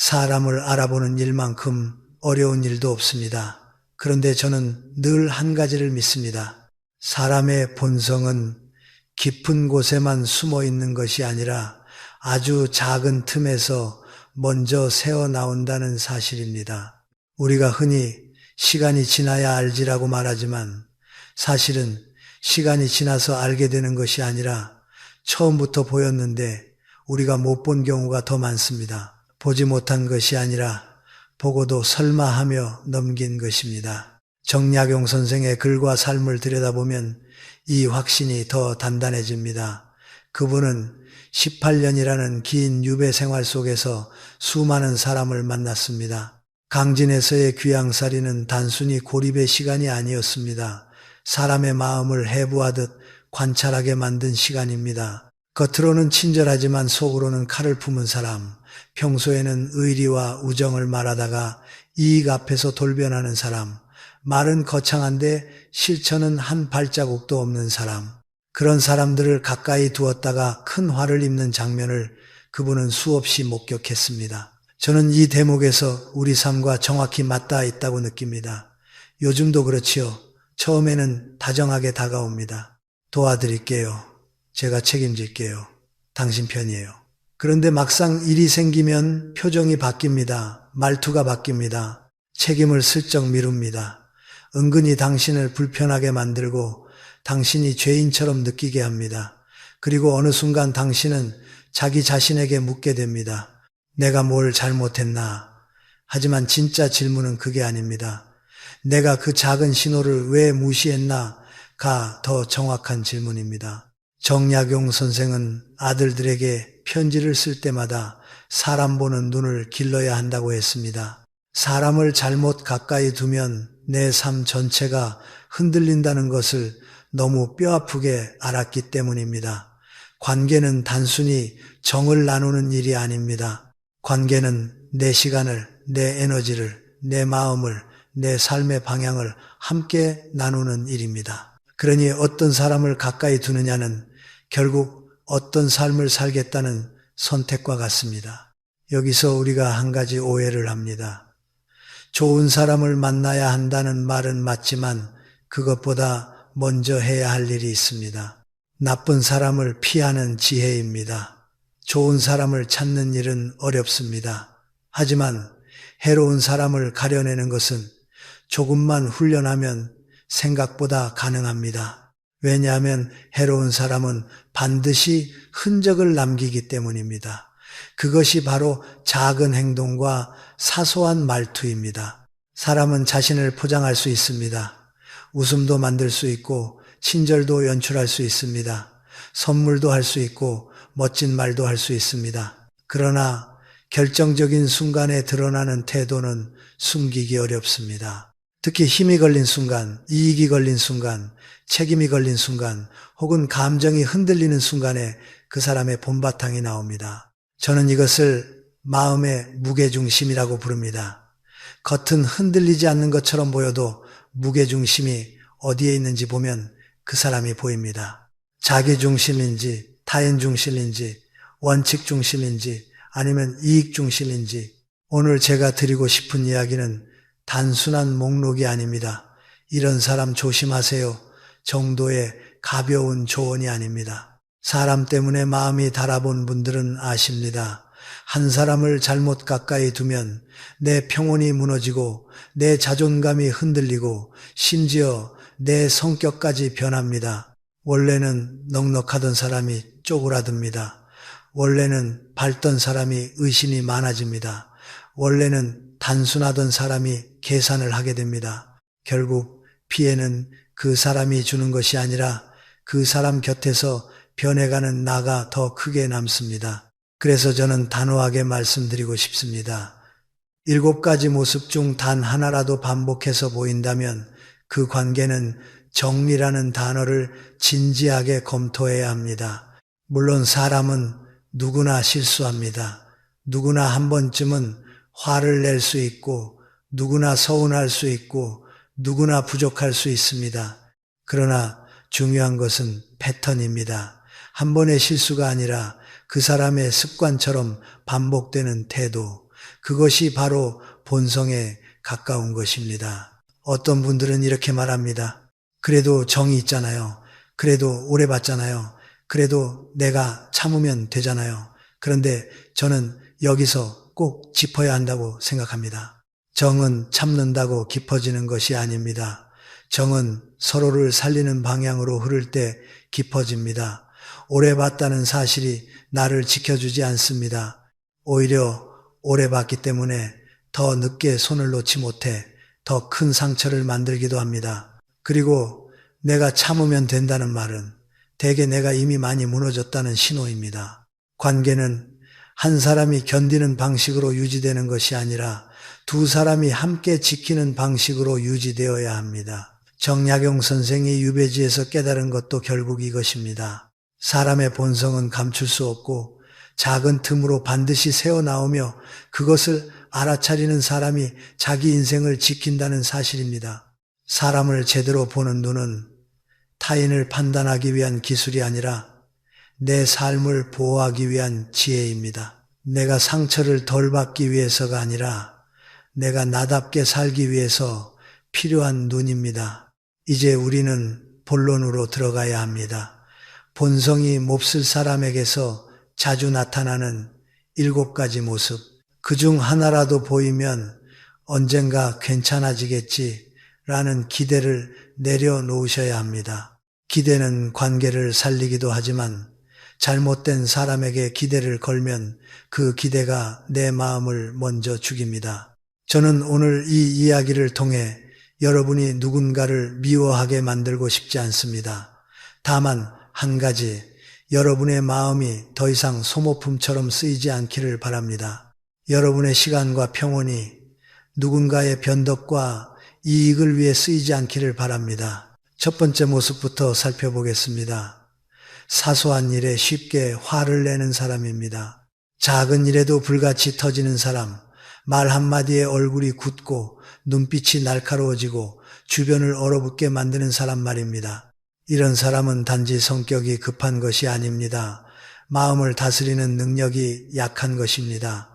사람을 알아보는 일만큼 어려운 일도 없습니다. 그런데 저는 늘 한 가지를 믿습니다. 사람의 본성은 깊은 곳에만 숨어 있는 것이 아니라 아주 작은 틈에서 먼저 새어 나온다는 사실입니다. 우리가 흔히 시간이 지나야 알지라고 말하지만 사실은 시간이 지나서 알게 되는 것이 아니라 처음부터 보였는데 우리가 못 본 경우가 더 많습니다. 보지 못한 것이 아니라 보고도 설마하며 넘긴 것입니다. 정약용 선생의 글과 삶을 들여다보면 이 확신이 더 단단해집니다. 그분은 18년이라는 긴 유배 생활 속에서 수많은 사람을 만났습니다. 강진에서의 귀양살이는 단순히 고립의 시간이 아니었습니다. 사람의 마음을 해부하듯 관찰하게 만든 시간입니다. 겉으로는 친절하지만 속으로는 칼을 품은 사람, 평소에는 의리와 우정을 말하다가 이익 앞에서 돌변하는 사람, 말은 거창한데 실천은 한 발자국도 없는 사람, 그런 사람들을 가까이 두었다가 큰 화를 입는 장면을 그분은 수없이 목격했습니다. 저는 이 대목에서 우리 삶과 정확히 맞닿아 있다고 느낍니다. 요즘도 그렇지요. 처음에는 다정하게 다가옵니다. 도와드릴게요. 제가 책임질게요. 당신 편이에요. 그런데 막상 일이 생기면 표정이 바뀝니다. 말투가 바뀝니다. 책임을 슬쩍 미룹니다. 은근히 당신을 불편하게 만들고 당신이 죄인처럼 느끼게 합니다. 그리고 어느 순간 당신은 자기 자신에게 묻게 됩니다. 내가 뭘 잘못했나? 하지만 진짜 질문은 그게 아닙니다. 내가 그 작은 신호를 왜 무시했나가 더 정확한 질문입니다. 정약용 선생은 아들들에게 편지를 쓸 때마다 사람 보는 눈을 길러야 한다고 했습니다. 사람을 잘못 가까이 두면 내 삶 전체가 흔들린다는 것을 너무 뼈아프게 알았기 때문입니다. 관계는 단순히 정을 나누는 일이 아닙니다. 관계는 내 시간을, 내 에너지를, 내 마음을, 내 삶의 방향을 함께 나누는 일입니다. 그러니 어떤 사람을 가까이 두느냐는 결국 어떤 삶을 살겠다는 선택과 같습니다. 여기서 우리가 한 가지 오해를 합니다. 좋은 사람을 만나야 한다는 말은 맞지만 그것보다 먼저 해야 할 일이 있습니다. 나쁜 사람을 피하는 지혜입니다. 좋은 사람을 찾는 일은 어렵습니다. 하지만 해로운 사람을 가려내는 것은 조금만 훈련하면 생각보다 가능합니다. 왜냐하면 해로운 사람은 반드시 흔적을 남기기 때문입니다. 그것이 바로 작은 행동과 사소한 말투입니다. 사람은 자신을 포장할 수 있습니다. 웃음도 만들 수 있고 친절도 연출할 수 있습니다. 선물도 할 수 있고 멋진 말도 할 수 있습니다. 그러나 결정적인 순간에 드러나는 태도는 숨기기 어렵습니다. 특히 힘이 걸린 순간, 이익이 걸린 순간, 책임이 걸린 순간, 혹은 감정이 흔들리는 순간에 그 사람의 본바탕이 나옵니다. 저는 이것을 마음의 무게중심이라고 부릅니다. 겉은 흔들리지 않는 것처럼 보여도 무게중심이 어디에 있는지 보면 그 사람이 보입니다. 자기중심인지, 타인중심인지, 원칙중심인지, 아니면 이익중심인지, 오늘 제가 드리고 싶은 이야기는 단순한 목록이 아닙니다. 이런 사람 조심하세요 정도의 가벼운 조언이 아닙니다. 사람 때문에 마음이 달아본 분들은 아십니다. 한 사람을 잘못 가까이 두면 내 평온이 무너지고 내 자존감이 흔들리고 심지어 내 성격까지 변합니다. 원래는 넉넉하던 사람이 쪼그라듭니다. 원래는 밝던 사람이 의심이 많아집니다. 원래는 단순하던 사람이 계산을 하게 됩니다. 결국 피해는 그 사람이 주는 것이 아니라 그 사람 곁에서 변해가는 나가 더 크게 남습니다. 그래서 저는 단호하게 말씀드리고 싶습니다. 7가지 모습 중 단 하나라도 반복해서 보인다면 그 관계는 정리라는 단어를 진지하게 검토해야 합니다. 물론 사람은 누구나 실수합니다. 누구나 한 번쯤은 화를 낼 수 있고 누구나 서운할 수 있고 누구나 부족할 수 있습니다. 그러나 중요한 것은 패턴입니다. 한 번의 실수가 아니라 그 사람의 습관처럼 반복되는 태도, 그것이 바로 본성에 가까운 것입니다. 어떤 분들은 이렇게 말합니다. 그래도 정이 있잖아요. 그래도 오래 봤잖아요. 그래도 내가 참으면 되잖아요. 그런데 저는 여기서 꼭 짚어야 한다고 생각합니다. 정은 참는다고 깊어지는 것이 아닙니다. 정은 서로를 살리는 방향으로 흐를 때 깊어집니다. 오래 봤다는 사실이 나를 지켜주지 않습니다. 오히려 오래 봤기 때문에 더 늦게 손을 놓지 못해 더 큰 상처를 만들기도 합니다. 그리고 내가 참으면 된다는 말은 대개 내가 이미 많이 무너졌다는 신호입니다. 관계는 한 사람이 견디는 방식으로 유지되는 것이 아니라 두 사람이 함께 지키는 방식으로 유지되어야 합니다. 정약용 선생이 유배지에서 깨달은 것도 결국 이것입니다. 사람의 본성은 감출 수 없고 작은 틈으로 반드시 새어나오며 그것을 알아차리는 사람이 자기 인생을 지킨다는 사실입니다. 사람을 제대로 보는 눈은 타인을 판단하기 위한 기술이 아니라 내 삶을 보호하기 위한 지혜입니다. 내가 상처를 덜 받기 위해서가 아니라 내가 나답게 살기 위해서 필요한 눈입니다. 이제 우리는 본론으로 들어가야 합니다. 본성이 몹쓸 사람에게서 자주 나타나는 7가지 모습. 그중 하나라도 보이면 언젠가 괜찮아지겠지라는 기대를 내려놓으셔야 합니다. 기대는 관계를 살리기도 하지만 잘못된 사람에게 기대를 걸면 그 기대가 내 마음을 먼저 죽입니다. 저는 오늘 이 이야기를 통해 여러분이 누군가를 미워하게 만들고 싶지 않습니다. 다만 한 가지, 여러분의 마음이 더 이상 소모품처럼 쓰이지 않기를 바랍니다. 여러분의 시간과 평온이 누군가의 변덕과 이익을 위해 쓰이지 않기를 바랍니다. 첫 번째 모습부터 살펴보겠습니다. 사소한 일에 쉽게 화를 내는 사람입니다. 작은 일에도 불같이 터지는 사람, 말 한마디에 얼굴이 굳고 눈빛이 날카로워지고 주변을 얼어붙게 만드는 사람 말입니다. 이런 사람은 단지 성격이 급한 것이 아닙니다. 마음을 다스리는 능력이 약한 것입니다.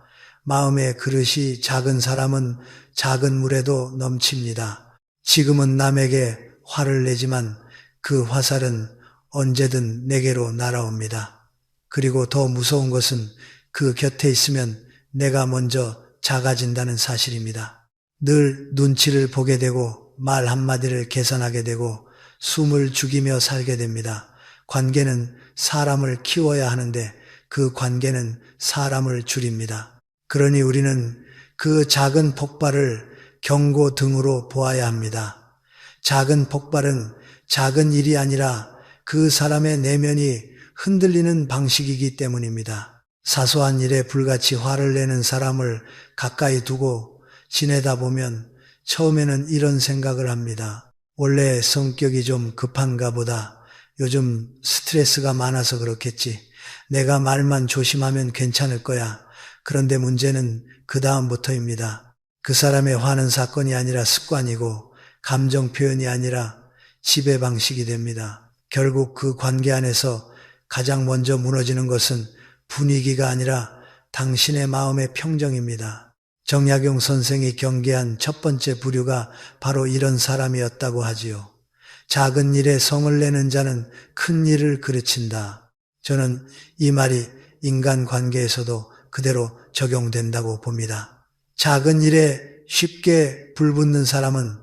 마음의 그릇이 작은 사람은 작은 물에도 넘칩니다. 지금은 남에게 화를 내지만 그 화살은 언제든 내게로 날아옵니다. 그리고 더 무서운 것은 그 곁에 있으면 내가 먼저 작아진다는 사실입니다. 늘 눈치를 보게 되고 말 한마디를 계산하게 되고 숨을 죽이며 살게 됩니다. 관계는 사람을 키워야 하는데 그 관계는 사람을 줄입니다. 그러니 우리는 그 작은 폭발을 경고등으로 보아야 합니다. 작은 폭발은 작은 일이 아니라 그 사람의 내면이 흔들리는 방식이기 때문입니다. 사소한 일에 불같이 화를 내는 사람을 가까이 두고 지내다 보면 처음에는 이런 생각을 합니다. 원래 성격이 좀 급한가 보다. 요즘 스트레스가 많아서 그렇겠지. 내가 말만 조심하면 괜찮을 거야. 그런데 문제는 그 다음부터입니다. 그 사람의 화는 사건이 아니라 습관이고 감정 표현이 아니라 지배 방식이 됩니다. 결국 그 관계 안에서 가장 먼저 무너지는 것은 분위기가 아니라 당신의 마음의 평정입니다. 정약용 선생이 경계한 첫 번째 부류가 바로 이런 사람이었다고 하지요. 작은 일에 성을 내는 자는 큰 일을 그르친다. 저는 이 말이 인간관계에서도 그대로 적용된다고 봅니다. 작은 일에 쉽게 불붙는 사람은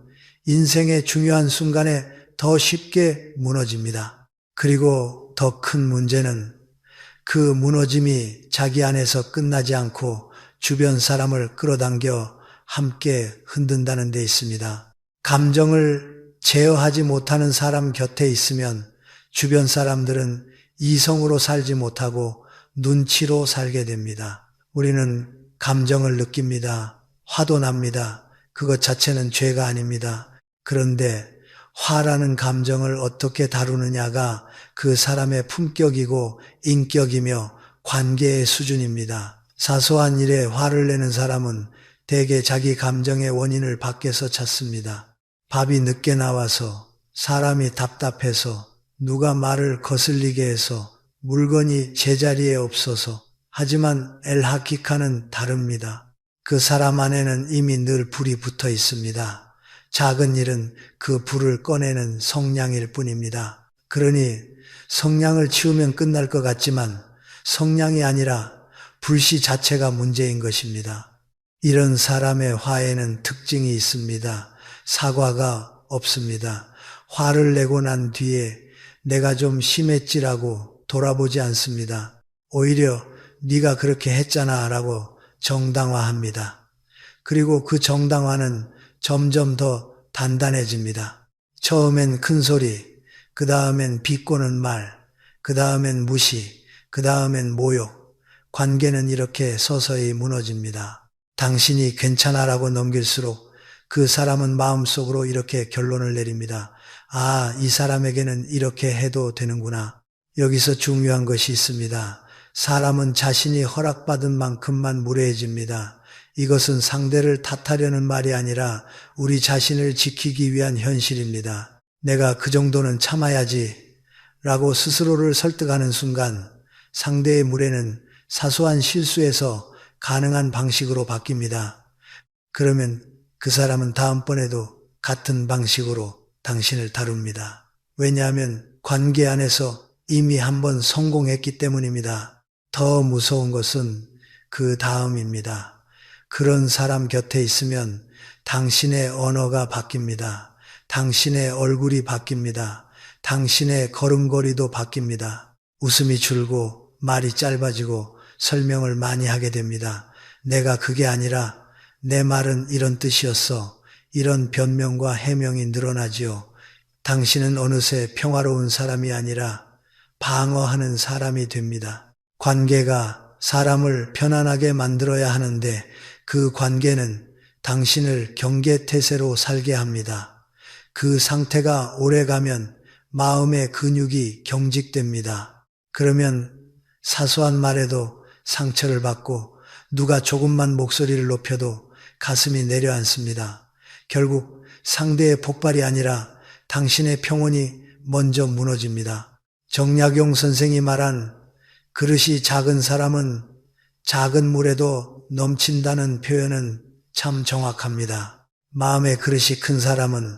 인생의 중요한 순간에 더 쉽게 무너집니다. 그리고 더 큰 문제는 그 무너짐이 자기 안에서 끝나지 않고 주변 사람을 끌어당겨 함께 흔든다는 데 있습니다. 감정을 제어하지 못하는 사람 곁에 있으면 주변 사람들은 이성으로 살지 못하고 눈치로 살게 됩니다. 우리는 감정을 느낍니다. 화도 납니다. 그것 자체는 죄가 아닙니다. 그런데 화라는 감정을 어떻게 다루느냐가 그 사람의 품격이고 인격이며 관계의 수준입니다. 사소한 일에 화를 내는 사람은 대개 자기 감정의 원인을 밖에서 찾습니다. 밥이 늦게 나와서, 사람이 답답해서, 누가 말을 거슬리게 해서, 물건이 제자리에 없어서. 하지만 엘하키카는 다릅니다. 그 사람 안에는 이미 늘 불이 붙어 있습니다. 작은 일은 그 불을 꺼내는 성냥일 뿐입니다. 그러니 성냥을 치우면 끝날 것 같지만 성냥이 아니라 불씨 자체가 문제인 것입니다. 이런 사람의 화에는 특징이 있습니다. 사과가 없습니다. 화를 내고 난 뒤에 내가 좀 심했지라고 돌아보지 않습니다. 오히려 네가 그렇게 했잖아 라고 정당화합니다. 그리고 그 정당화는 점점 더 단단해집니다. 처음엔 큰 소리, 그 다음엔 비꼬는 말, 그 다음엔 무시, 그 다음엔 모욕. 관계는 이렇게 서서히 무너집니다. 당신이 괜찮아라고 넘길수록 그 사람은 마음속으로 이렇게 결론을 내립니다. 아, 이 사람에게는 이렇게 해도 되는구나. 여기서 중요한 것이 있습니다. 사람은 자신이 허락받은 만큼만 무례해집니다. 이것은 상대를 탓하려는 말이 아니라 우리 자신을 지키기 위한 현실입니다. 내가 그 정도는 참아야지 라고 스스로를 설득하는 순간 상대의 무례는 사소한 실수에서 가능한 방식으로 바뀝니다. 그러면 그 사람은 다음번에도 같은 방식으로 당신을 다룹니다. 왜냐하면 관계 안에서 이미 한번 성공했기 때문입니다. 더 무서운 것은 그 다음입니다. 그런 사람 곁에 있으면 당신의 언어가 바뀝니다. 당신의 얼굴이 바뀝니다. 당신의 걸음걸이도 바뀝니다. 웃음이 줄고 말이 짧아지고 설명을 많이 하게 됩니다. 내가 그게 아니라 내 말은 이런 뜻이었어. 이런 변명과 해명이 늘어나지요. 당신은 어느새 평화로운 사람이 아니라 방어하는 사람이 됩니다. 관계가 사람을 편안하게 만들어야 하는데 그 관계는 당신을 경계태세로 살게 합니다. 그 상태가 오래가면 마음의 근육이 경직됩니다. 그러면 사소한 말에도 상처를 받고 누가 조금만 목소리를 높여도 가슴이 내려앉습니다. 결국 상대의 폭발이 아니라 당신의 평온이 먼저 무너집니다. 정약용 선생이 말한 그릇이 작은 사람은 작은 물에도 넘친다는 표현은 참 정확합니다. 마음의 그릇이 큰 사람은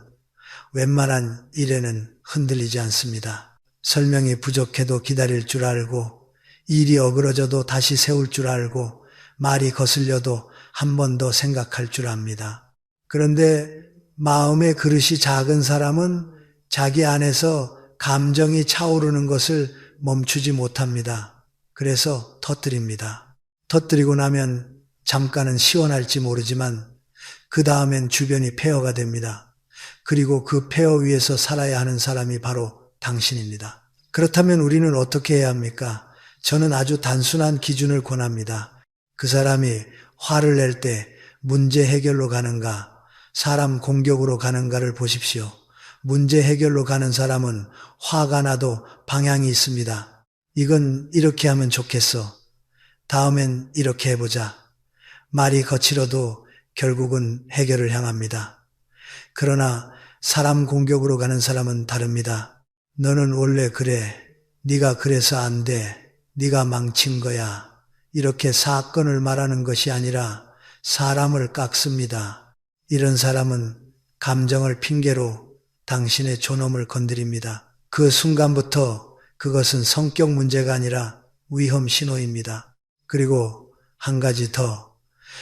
웬만한 일에는 흔들리지 않습니다. 설명이 부족해도 기다릴 줄 알고 일이 어그러져도 다시 세울 줄 알고 말이 거슬려도 한 번 더 생각할 줄 압니다. 그런데 마음의 그릇이 작은 사람은 자기 안에서 감정이 차오르는 것을 멈추지 못합니다. 그래서 터뜨립니다. 터뜨리고 나면 잠깐은 시원할지 모르지만 그 다음엔 주변이 폐허가 됩니다. 그리고 그 폐허 위에서 살아야 하는 사람이 바로 당신입니다. 그렇다면 우리는 어떻게 해야 합니까? 저는 아주 단순한 기준을 권합니다. 그 사람이 화를 낼 때 문제 해결로 가는가, 사람 공격으로 가는가를 보십시오. 문제 해결로 가는 사람은 화가 나도 방향이 있습니다. 이건 이렇게 하면 좋겠어. 다음엔 이렇게 해보자. 말이 거칠어도 결국은 해결을 향합니다. 그러나 사람 공격으로 가는 사람은 다릅니다. 너는 원래 그래. 네가 그래서 안 돼. 네가 망친 거야. 이렇게 사건을 말하는 것이 아니라 사람을 깎습니다. 이런 사람은 감정을 핑계로 당신의 존엄을 건드립니다. 그 순간부터 그것은 성격 문제가 아니라 위험 신호입니다. 그리고 한 가지 더,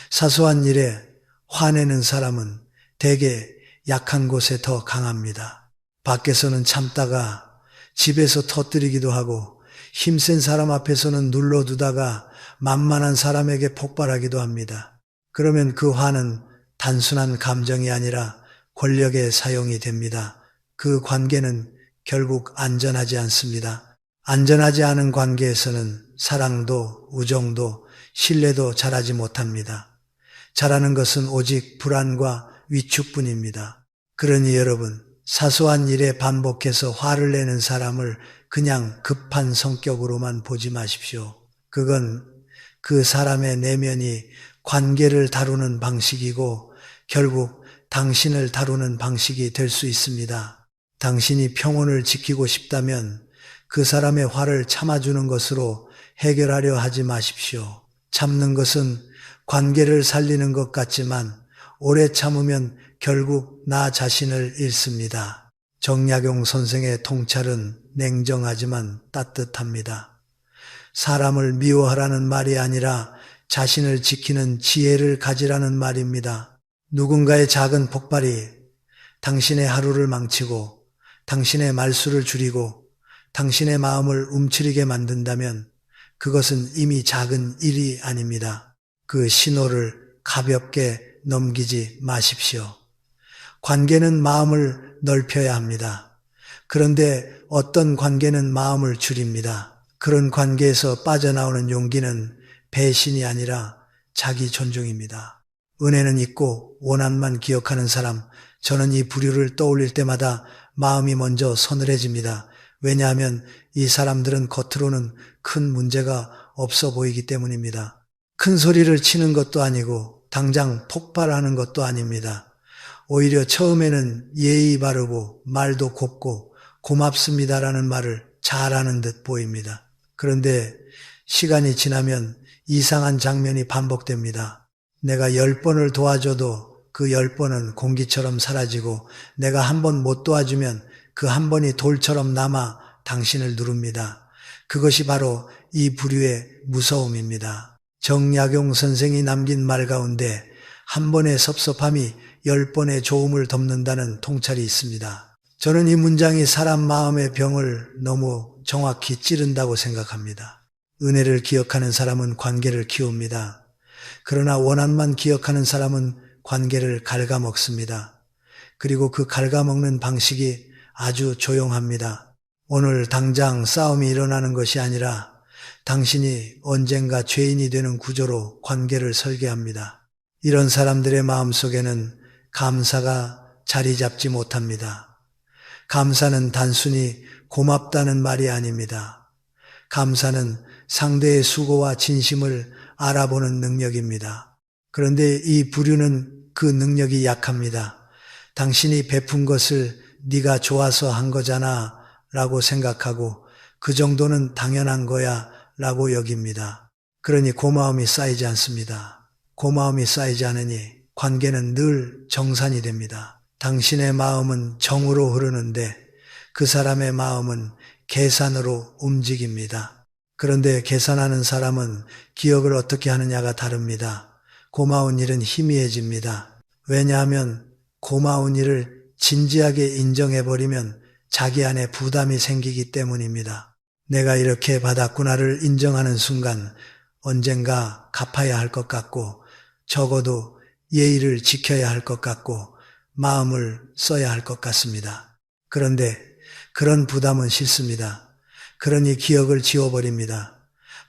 사소한 일에 화내는 사람은 대개 약한 곳에 더 강합니다. 밖에서는 참다가 집에서 터뜨리기도 하고 힘센 사람 앞에서는 눌러두다가 만만한 사람에게 폭발하기도 합니다. 그러면 그 화는 단순한 감정이 아니라 권력의 사용이 됩니다. 그 관계는 결국 안전하지 않습니다. 안전하지 않은 관계에서는 사랑도 우정도 신뢰도 잘하지 못합니다. 잘하는 것은 오직 불안과 위축뿐입니다. 그러니 여러분, 사소한 일에 반복해서 화를 내는 사람을 그냥 급한 성격으로만 보지 마십시오. 그건 그 사람의 내면이 관계를 다루는 방식이고 결국 당신을 다루는 방식이 될 수 있습니다. 당신이 평온을 지키고 싶다면 그 사람의 화를 참아주는 것으로 해결하려 하지 마십시오. 참는 것은 관계를 살리는 것 같지만 오래 참으면 결국 나 자신을 잃습니다. 정약용 선생의 통찰은 냉정하지만 따뜻합니다. 사람을 미워하라는 말이 아니라 자신을 지키는 지혜를 가지라는 말입니다. 누군가의 작은 폭발이 당신의 하루를 망치고 당신의 말수를 줄이고 당신의 마음을 움츠리게 만든다면 그것은 이미 작은 일이 아닙니다. 그 신호를 가볍게 넘기지 마십시오. 관계는 마음을 넓혀야 합니다. 그런데 어떤 관계는 마음을 줄입니다. 그런 관계에서 빠져나오는 용기는 배신이 아니라 자기 존중입니다. 은혜는 있고 원한만 기억하는 사람, 저는 이 부류를 떠올릴 때마다 마음이 먼저 서늘해집니다. 왜냐하면 이 사람들은 겉으로는 큰 문제가 없어 보이기 때문입니다. 큰 소리를 치는 것도 아니고 당장 폭발하는 것도 아닙니다. 오히려 처음에는 예의 바르고 말도 곱고 고맙습니다라는 말을 잘하는 듯 보입니다. 그런데 시간이 지나면 이상한 장면이 반복됩니다. 내가 10번을 도와줘도 그 10번은 공기처럼 사라지고 내가 한 번 못 도와주면 그 한 번이 돌처럼 남아 당신을 누릅니다. 그것이 바로 이 부류의 무서움입니다. 정약용 선생이 남긴 말 가운데 한 번의 섭섭함이 10번의 좋음을 덮는다는 통찰이 있습니다. 저는 이 문장이 사람 마음의 병을 너무 정확히 찌른다고 생각합니다. 은혜를 기억하는 사람은 관계를 키웁니다. 그러나 원한만 기억하는 사람은 관계를 갉아먹습니다. 그리고 그 갉아먹는 방식이 아주 조용합니다. 오늘 당장 싸움이 일어나는 것이 아니라 당신이 언젠가 죄인이 되는 구조로 관계를 설계합니다. 이런 사람들의 마음속에는 감사가 자리 잡지 못합니다. 감사는 단순히 고맙다는 말이 아닙니다. 감사는 상대의 수고와 진심을 알아보는 능력입니다. 그런데 이 부류는 그 능력이 약합니다. 당신이 베푼 것을 네가 좋아서 한 거잖아 라고 생각하고 그 정도는 당연한 거야 라고 여깁니다. 그러니 고마움이 쌓이지 않습니다. 고마움이 쌓이지 않으니 관계는 늘 정산이 됩니다. 당신의 마음은 정으로 흐르는데 그 사람의 마음은 계산으로 움직입니다. 그런데 계산하는 사람은 기억을 어떻게 하느냐가 다릅니다. 고마운 일은 희미해집니다. 왜냐하면 고마운 일을 진지하게 인정해버리면 자기 안에 부담이 생기기 때문입니다. 내가 이렇게 받았구나를 인정하는 순간 언젠가 갚아야 할 것 같고 적어도 예의를 지켜야 할 것 같고 마음을 써야 할 것 같습니다. 그런데 그런 부담은 싫습니다. 그러니 기억을 지워버립니다.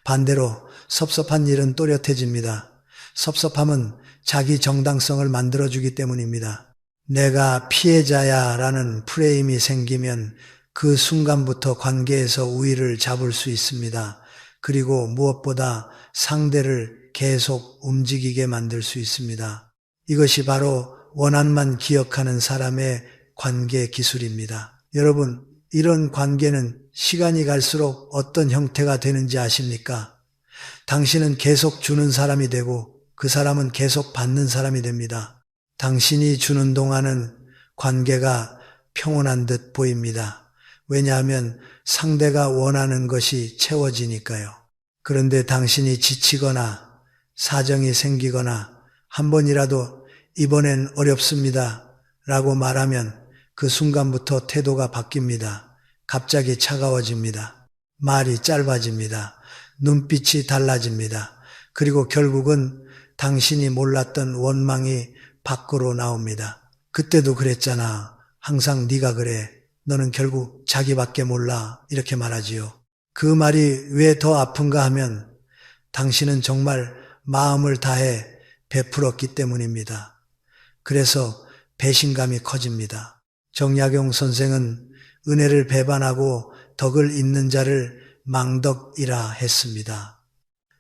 반대로 섭섭한 일은 또렷해집니다. 섭섭함은 자기 정당성을 만들어주기 때문입니다. 내가 피해자야 라는 프레임이 생기면 그 순간부터 관계에서 우위를 잡을 수 있습니다. 그리고 무엇보다 상대를 계속 움직이게 만들 수 있습니다. 이것이 바로 원한만 기억하는 사람의 관계 기술입니다. 여러분, 이런 관계는 시간이 갈수록 어떤 형태가 되는지 아십니까? 당신은 계속 주는 사람이 되고 그 사람은 계속 받는 사람이 됩니다. 당신이 주는 동안은 관계가 평온한 듯 보입니다. 왜냐하면 상대가 원하는 것이 채워지니까요. 그런데 당신이 지치거나 사정이 생기거나 한 번이라도 이번엔 어렵습니다 라고 말하면 그 순간부터 태도가 바뀝니다. 갑자기 차가워집니다. 말이 짧아집니다. 눈빛이 달라집니다. 그리고 결국은 당신이 몰랐던 원망이 밖으로 나옵니다. 그때도 그랬잖아. 항상 네가 그래. 너는 결국 자기밖에 몰라. 이렇게 말하지요. 그 말이 왜 더 아픈가 하면 당신은 정말 마음을 다해 베풀었기 때문입니다. 그래서 배신감이 커집니다. 정약용 선생은 은혜를 배반하고 덕을 잇는 자를 망덕이라 했습니다.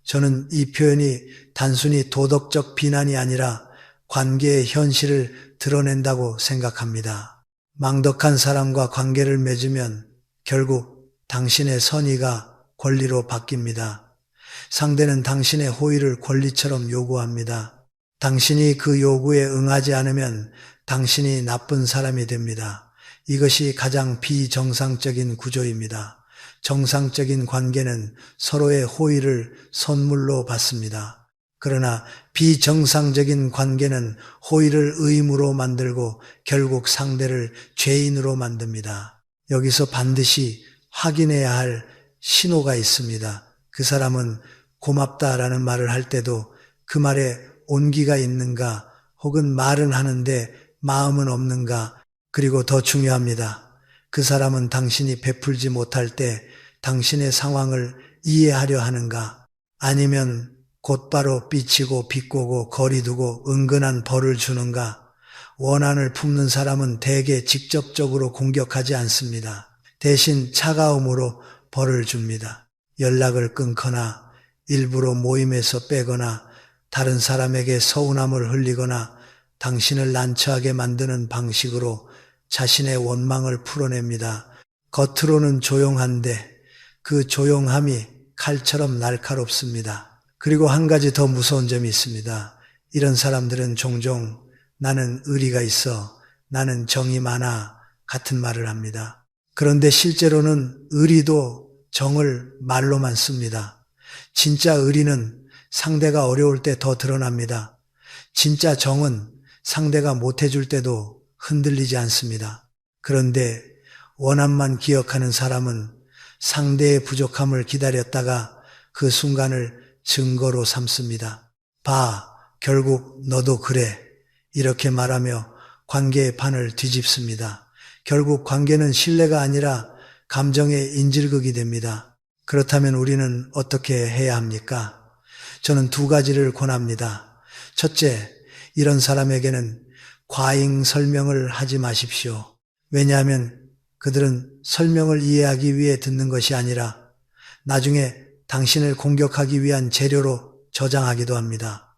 저는 이 표현이 단순히 도덕적 비난이 아니라 관계의 현실을 드러낸다고 생각합니다. 망덕한 사람과 관계를 맺으면 결국 당신의 선의가 권리로 바뀝니다. 상대는 당신의 호의를 권리처럼 요구합니다. 당신이 그 요구에 응하지 않으면 당신이 나쁜 사람이 됩니다. 이것이 가장 비정상적인 구조입니다. 정상적인 관계는 서로의 호의를 선물로 받습니다. 그러나 비정상적인 관계는 호의를 의무로 만들고 결국 상대를 죄인으로 만듭니다. 여기서 반드시 확인해야 할 신호가 있습니다. 그 사람은 고맙다라는 말을 할 때도 그 말에 온기가 있는가, 혹은 말은 하는데 마음은 없는가, 그리고 더 중요합니다. 그 사람은 당신이 베풀지 못할 때 당신의 상황을 이해하려 하는가, 아니면 곧바로 삐치고 비꼬고 거리두고 은근한 벌을 주는가. 원한을 품는 사람은 대개 직접적으로 공격하지 않습니다. 대신 차가움으로 벌을 줍니다. 연락을 끊거나 일부러 모임에서 빼거나 다른 사람에게 서운함을 흘리거나 당신을 난처하게 만드는 방식으로 자신의 원망을 풀어냅니다. 겉으로는 조용한데 그 조용함이 칼처럼 날카롭습니다. 그리고 한 가지 더 무서운 점이 있습니다. 이런 사람들은 종종 나는 의리가 있어, 나는 정이 많아 같은 말을 합니다. 그런데 실제로는 의리도 정을 말로만 씁니다. 진짜 의리는 상대가 어려울 때 더 드러납니다. 진짜 정은 상대가 못해줄 때도 흔들리지 않습니다. 그런데 원한만 기억하는 사람은 상대의 부족함을 기다렸다가 그 순간을 증거로 삼습니다. 봐, 결국 너도 그래. 이렇게 말하며 관계의 판을 뒤집습니다. 결국 관계는 신뢰가 아니라 감정의 인질극이 됩니다. 그렇다면 우리는 어떻게 해야 합니까? 저는 두 가지를 권합니다. 첫째, 이런 사람에게는 과잉 설명을 하지 마십시오. 왜냐하면 그들은 설명을 이해하기 위해 듣는 것이 아니라 나중에 당신을 공격하기 위한 재료로 저장하기도 합니다.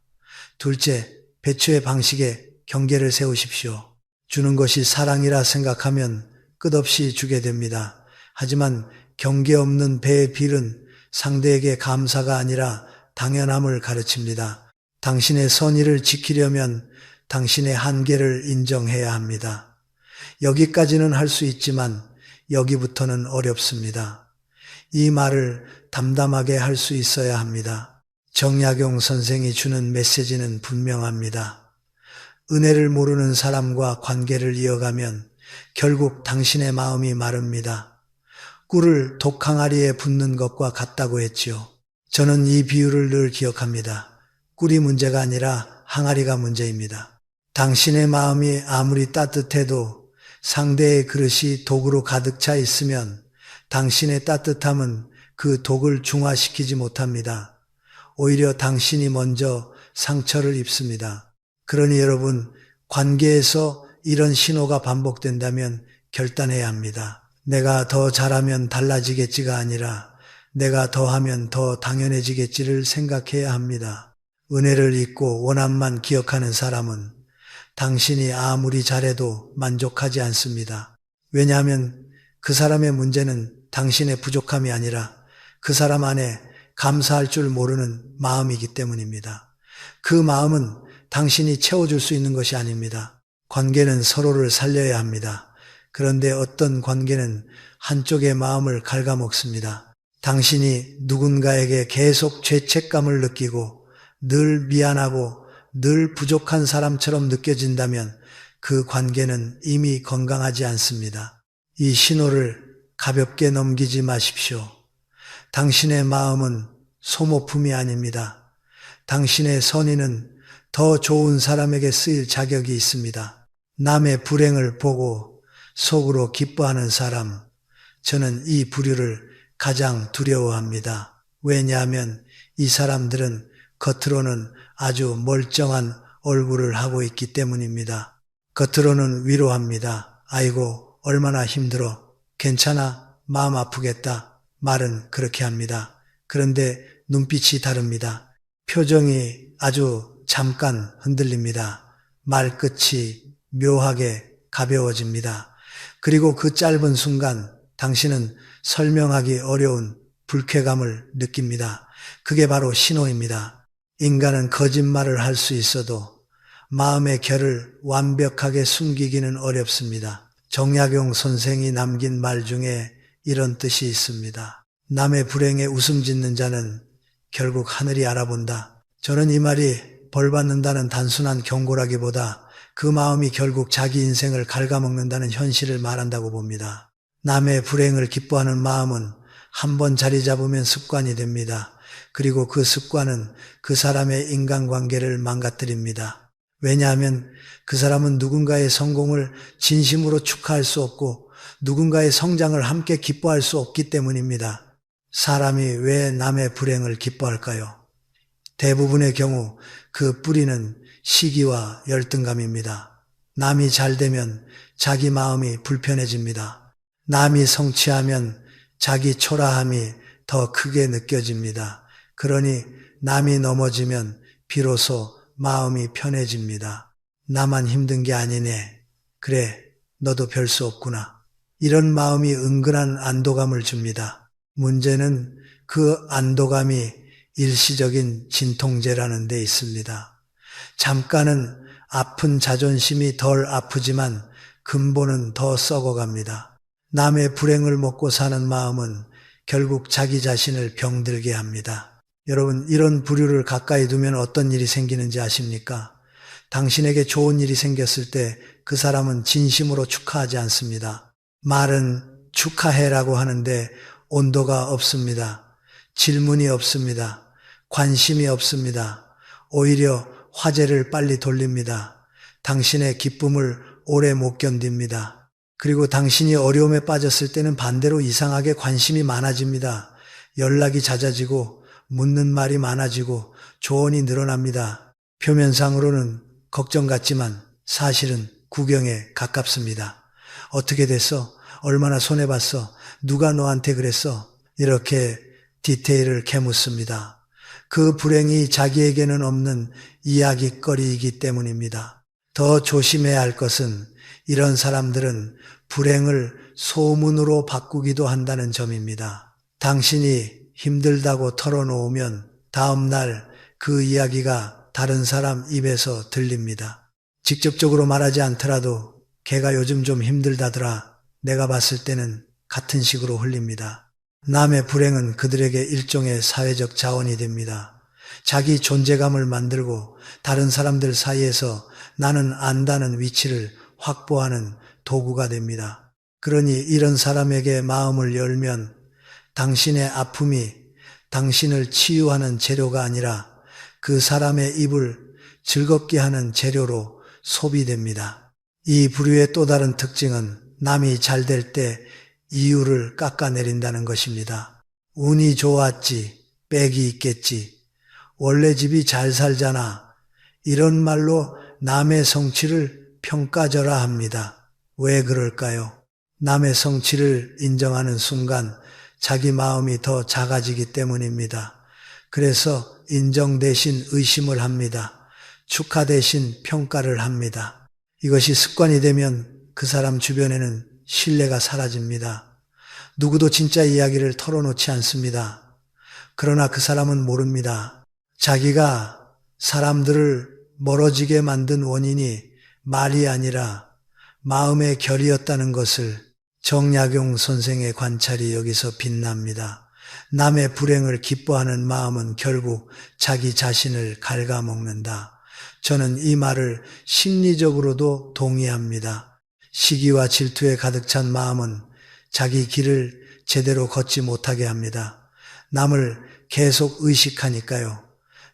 둘째, 배추의 방식에 경계를 세우십시오. 주는 것이 사랑이라 생각하면 끝없이 주게 됩니다. 하지만 경계 없는 배의 빌은 상대에게 감사가 아니라 당연함을 가르칩니다. 당신의 선의를 지키려면 당신의 한계를 인정해야 합니다. 여기까지는 할 수 있지만 여기부터는 어렵습니다. 이 말을 담담하게 할 수 있어야 합니다. 정약용 선생이 주는 메시지는 분명합니다. 은혜를 모르는 사람과 관계를 이어가면 결국 당신의 마음이 마릅니다. 꿀을 독항아리에 붓는 것과 같다고 했지요. 저는 이 비유를 늘 기억합니다. 꿀이 문제가 아니라 항아리가 문제입니다. 당신의 마음이 아무리 따뜻해도 상대의 그릇이 독으로 가득 차 있으면 당신의 따뜻함은 그 독을 중화시키지 못합니다. 오히려 당신이 먼저 상처를 입습니다. 그러니 여러분, 관계에서 이런 신호가 반복된다면 결단해야 합니다. 내가 더 잘하면 달라지겠지가 아니라 내가 더 하면 더 당연해지겠지를 생각해야 합니다. 은혜를 잊고 원한만 기억하는 사람은 당신이 아무리 잘해도 만족하지 않습니다. 왜냐하면 그 사람의 문제는 당신의 부족함이 아니라 그 사람 안에 감사할 줄 모르는 마음이기 때문입니다. 그 마음은 당신이 채워줄 수 있는 것이 아닙니다. 관계는 서로를 살려야 합니다. 그런데 어떤 관계는 한쪽의 마음을 갉아먹습니다. 당신이 누군가에게 계속 죄책감을 느끼고 늘 미안하고 늘 부족한 사람처럼 느껴진다면 그 관계는 이미 건강하지 않습니다. 이 신호를 가볍게 넘기지 마십시오. 당신의 마음은 소모품이 아닙니다. 당신의 선의는 더 좋은 사람에게 쓰일 자격이 있습니다. 남의 불행을 보고 속으로 기뻐하는 사람, 저는 이 부류를 가장 두려워합니다. 왜냐하면 이 사람들은 겉으로는 아주 멀쩡한 얼굴을 하고 있기 때문입니다. 겉으로는 위로합니다. 아이고, 얼마나 힘들어. 괜찮아. 마음 아프겠다. 말은 그렇게 합니다. 그런데 눈빛이 다릅니다. 표정이 아주 잠깐 흔들립니다. 말끝이 묘하게 가벼워집니다. 그리고 그 짧은 순간 당신은 설명하기 어려운 불쾌감을 느낍니다. 그게 바로 신호입니다. 인간은 거짓말을 할 수 있어도 마음의 결을 완벽하게 숨기기는 어렵습니다. 정약용 선생이 남긴 말 중에 이런 뜻이 있습니다. 남의 불행에 웃음 짓는 자는 결국 하늘이 알아본다. 저는 이 말이 벌 받는다는 단순한 경고라기보다 그 마음이 결국 자기 인생을 갉아먹는다는 현실을 말한다고 봅니다. 남의 불행을 기뻐하는 마음은 한번 자리 잡으면 습관이 됩니다. 그리고 그 습관은 그 사람의 인간관계를 망가뜨립니다. 왜냐하면 그 사람은 누군가의 성공을 진심으로 축하할 수 없고 누군가의 성장을 함께 기뻐할 수 없기 때문입니다. 사람이 왜 남의 불행을 기뻐할까요? 대부분의 경우 그 뿌리는 시기와 열등감입니다. 남이 잘 되면 자기 마음이 불편해집니다. 남이 성취하면 자기 초라함이 더 크게 느껴집니다. 그러니 남이 넘어지면 비로소 마음이 편해집니다. 나만 힘든 게 아니네. 그래, 너도 별 수 없구나. 이런 마음이 은근한 안도감을 줍니다. 문제는 그 안도감이 일시적인 진통제라는 데 있습니다. 잠깐은 아픈 자존심이 덜 아프지만 근본은 더 썩어갑니다. 남의 불행을 먹고 사는 마음은 결국 자기 자신을 병들게 합니다. 여러분, 이런 부류를 가까이 두면 어떤 일이 생기는지 아십니까? 당신에게 좋은 일이 생겼을 때 그 사람은 진심으로 축하하지 않습니다. 말은 축하해라고 하는데 온도가 없습니다. 질문이 없습니다. 관심이 없습니다. 오히려 화제를 빨리 돌립니다. 당신의 기쁨을 오래 못 견딥니다. 그리고 당신이 어려움에 빠졌을 때는 반대로 이상하게 관심이 많아집니다. 연락이 잦아지고 묻는 말이 많아지고 조언이 늘어납니다. 표면상으로는 걱정 같지만 사실은 구경에 가깝습니다. 어떻게 됐어? 얼마나 손해봤어? 누가 너한테 그랬어? 이렇게 디테일을 캐묻습니다. 그 불행이 자기에게는 없는 이야기거리이기 때문입니다. 더 조심해야 할 것은 이런 사람들은 불행을 소문으로 바꾸기도 한다는 점입니다. 당신이 힘들다고 털어놓으면 다음 날 그 이야기가 다른 사람 입에서 들립니다. 직접적으로 말하지 않더라도 걔가 요즘 좀 힘들다더라. 내가 봤을 때는 같은 식으로 흘립니다. 남의 불행은 그들에게 일종의 사회적 자원이 됩니다. 자기 존재감을 만들고 다른 사람들 사이에서 나는 안다는 위치를 확보하는 도구가 됩니다. 그러니 이런 사람에게 마음을 열면 당신의 아픔이 당신을 치유하는 재료가 아니라 그 사람의 입을 즐겁게 하는 재료로 소비됩니다. 이 부류의 또 다른 특징은 남이 잘 될 때 이유를 깎아내린다는 것입니다. 운이 좋았지, 빽이 있겠지, 원래 집이 잘 살잖아. 이런 말로 남의 성취를 평가절하 합니다. 왜 그럴까요? 남의 성취를 인정하는 순간 자기 마음이 더 작아지기 때문입니다. 그래서 인정 대신 의심을 합니다. 축하 대신 평가를 합니다. 이것이 습관이 되면 그 사람 주변에는 신뢰가 사라집니다. 누구도 진짜 이야기를 털어놓지 않습니다. 그러나 그 사람은 모릅니다. 자기가 사람들을 멀어지게 만든 원인이 말이 아니라 마음의 결이었다는 것을 정약용 선생의 관찰이 여기서 빛납니다. 남의 불행을 기뻐하는 마음은 결국 자기 자신을 갉아먹는다. 저는 이 말을 심리적으로도 동의합니다. 시기와 질투에 가득 찬 마음은 자기 길을 제대로 걷지 못하게 합니다. 남을 계속 의식하니까요.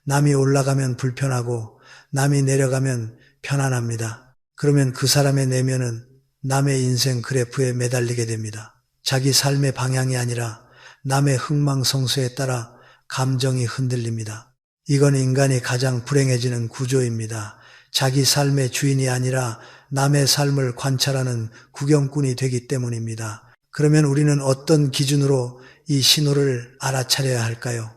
남이 올라가면 불편하고 남이 내려가면 편안합니다. 그러면 그 사람의 내면은 남의 인생 그래프에 매달리게 됩니다. 자기 삶의 방향이 아니라 남의 흥망성쇠에 따라 감정이 흔들립니다. 이건 인간이 가장 불행해지는 구조입니다. 자기 삶의 주인이 아니라 남의 삶을 관찰하는 구경꾼이 되기 때문입니다. 그러면 우리는 어떤 기준으로 이 신호를 알아차려야 할까요?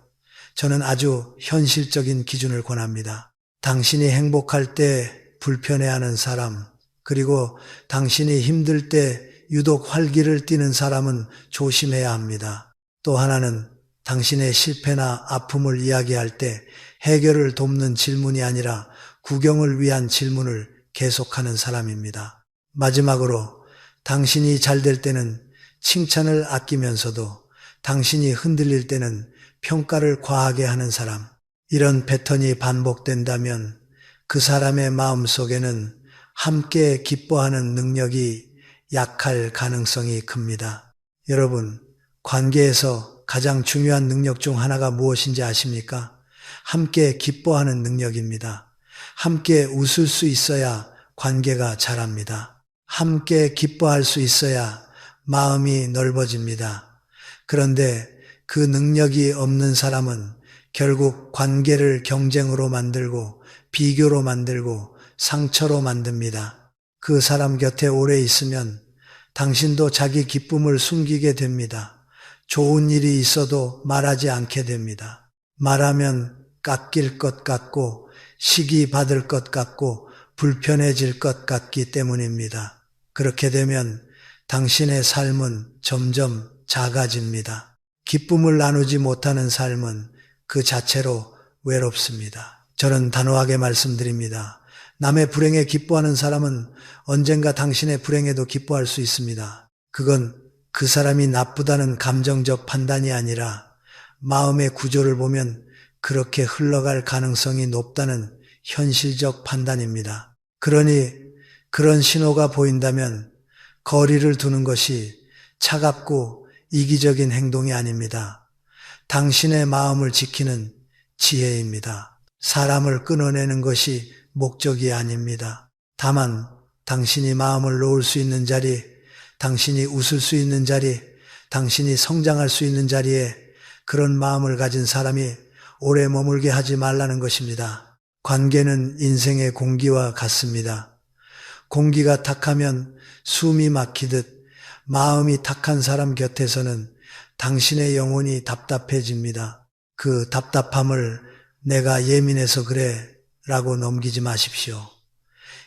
저는 아주 현실적인 기준을 권합니다. 당신이 행복할 때 불편해하는 사람, 그리고 당신이 힘들 때 유독 활기를 띠는 사람은 조심해야 합니다. 또 하나는 당신의 실패나 아픔을 이야기할 때 해결을 돕는 질문이 아니라 구경을 위한 질문을 계속하는 사람입니다. 마지막으로 당신이 잘 될 때는 칭찬을 아끼면서도 당신이 흔들릴 때는 평가를 과하게 하는 사람. 이런 패턴이 반복된다면 그 사람의 마음속에는 함께 기뻐하는 능력이 약할 가능성이 큽니다. 여러분, 관계에서 가장 중요한 능력 중 하나가 무엇인지 아십니까? 함께 기뻐하는 능력입니다. 함께 웃을 수 있어야 관계가 자랍니다. 함께 기뻐할 수 있어야 마음이 넓어집니다. 그런데 그 능력이 없는 사람은 결국 관계를 경쟁으로 만들고 비교로 만들고 상처로 만듭니다. 그 사람 곁에 오래 있으면 당신도 자기 기쁨을 숨기게 됩니다. 좋은 일이 있어도 말하지 않게 됩니다. 말하면 깎일 것 같고 시기 받을 것 같고 불편해질 것 같기 때문입니다. 그렇게 되면 당신의 삶은 점점 작아집니다. 기쁨을 나누지 못하는 삶은 그 자체로 외롭습니다. 저는 단호하게 말씀드립니다. 남의 불행에 기뻐하는 사람은 언젠가 당신의 불행에도 기뻐할 수 있습니다. 그건 그 사람이 나쁘다는 감정적 판단이 아니라 마음의 구조를 보면 그렇게 흘러갈 가능성이 높다는 현실적 판단입니다. 그러니 그런 신호가 보인다면 거리를 두는 것이 차갑고 이기적인 행동이 아닙니다. 당신의 마음을 지키는 지혜입니다. 사람을 끊어내는 것이 목적이 아닙니다. 다만 당신이 마음을 놓을 수 있는 자리, 당신이 웃을 수 있는 자리, 당신이 성장할 수 있는 자리에 그런 마음을 가진 사람이 오래 머물게 하지 말라는 것입니다. 관계는 인생의 공기와 같습니다. 공기가 탁하면 숨이 막히듯 마음이 탁한 사람 곁에서는 당신의 영혼이 답답해집니다. 그 답답함을 내가 예민해서 그래 라고 넘기지 마십시오.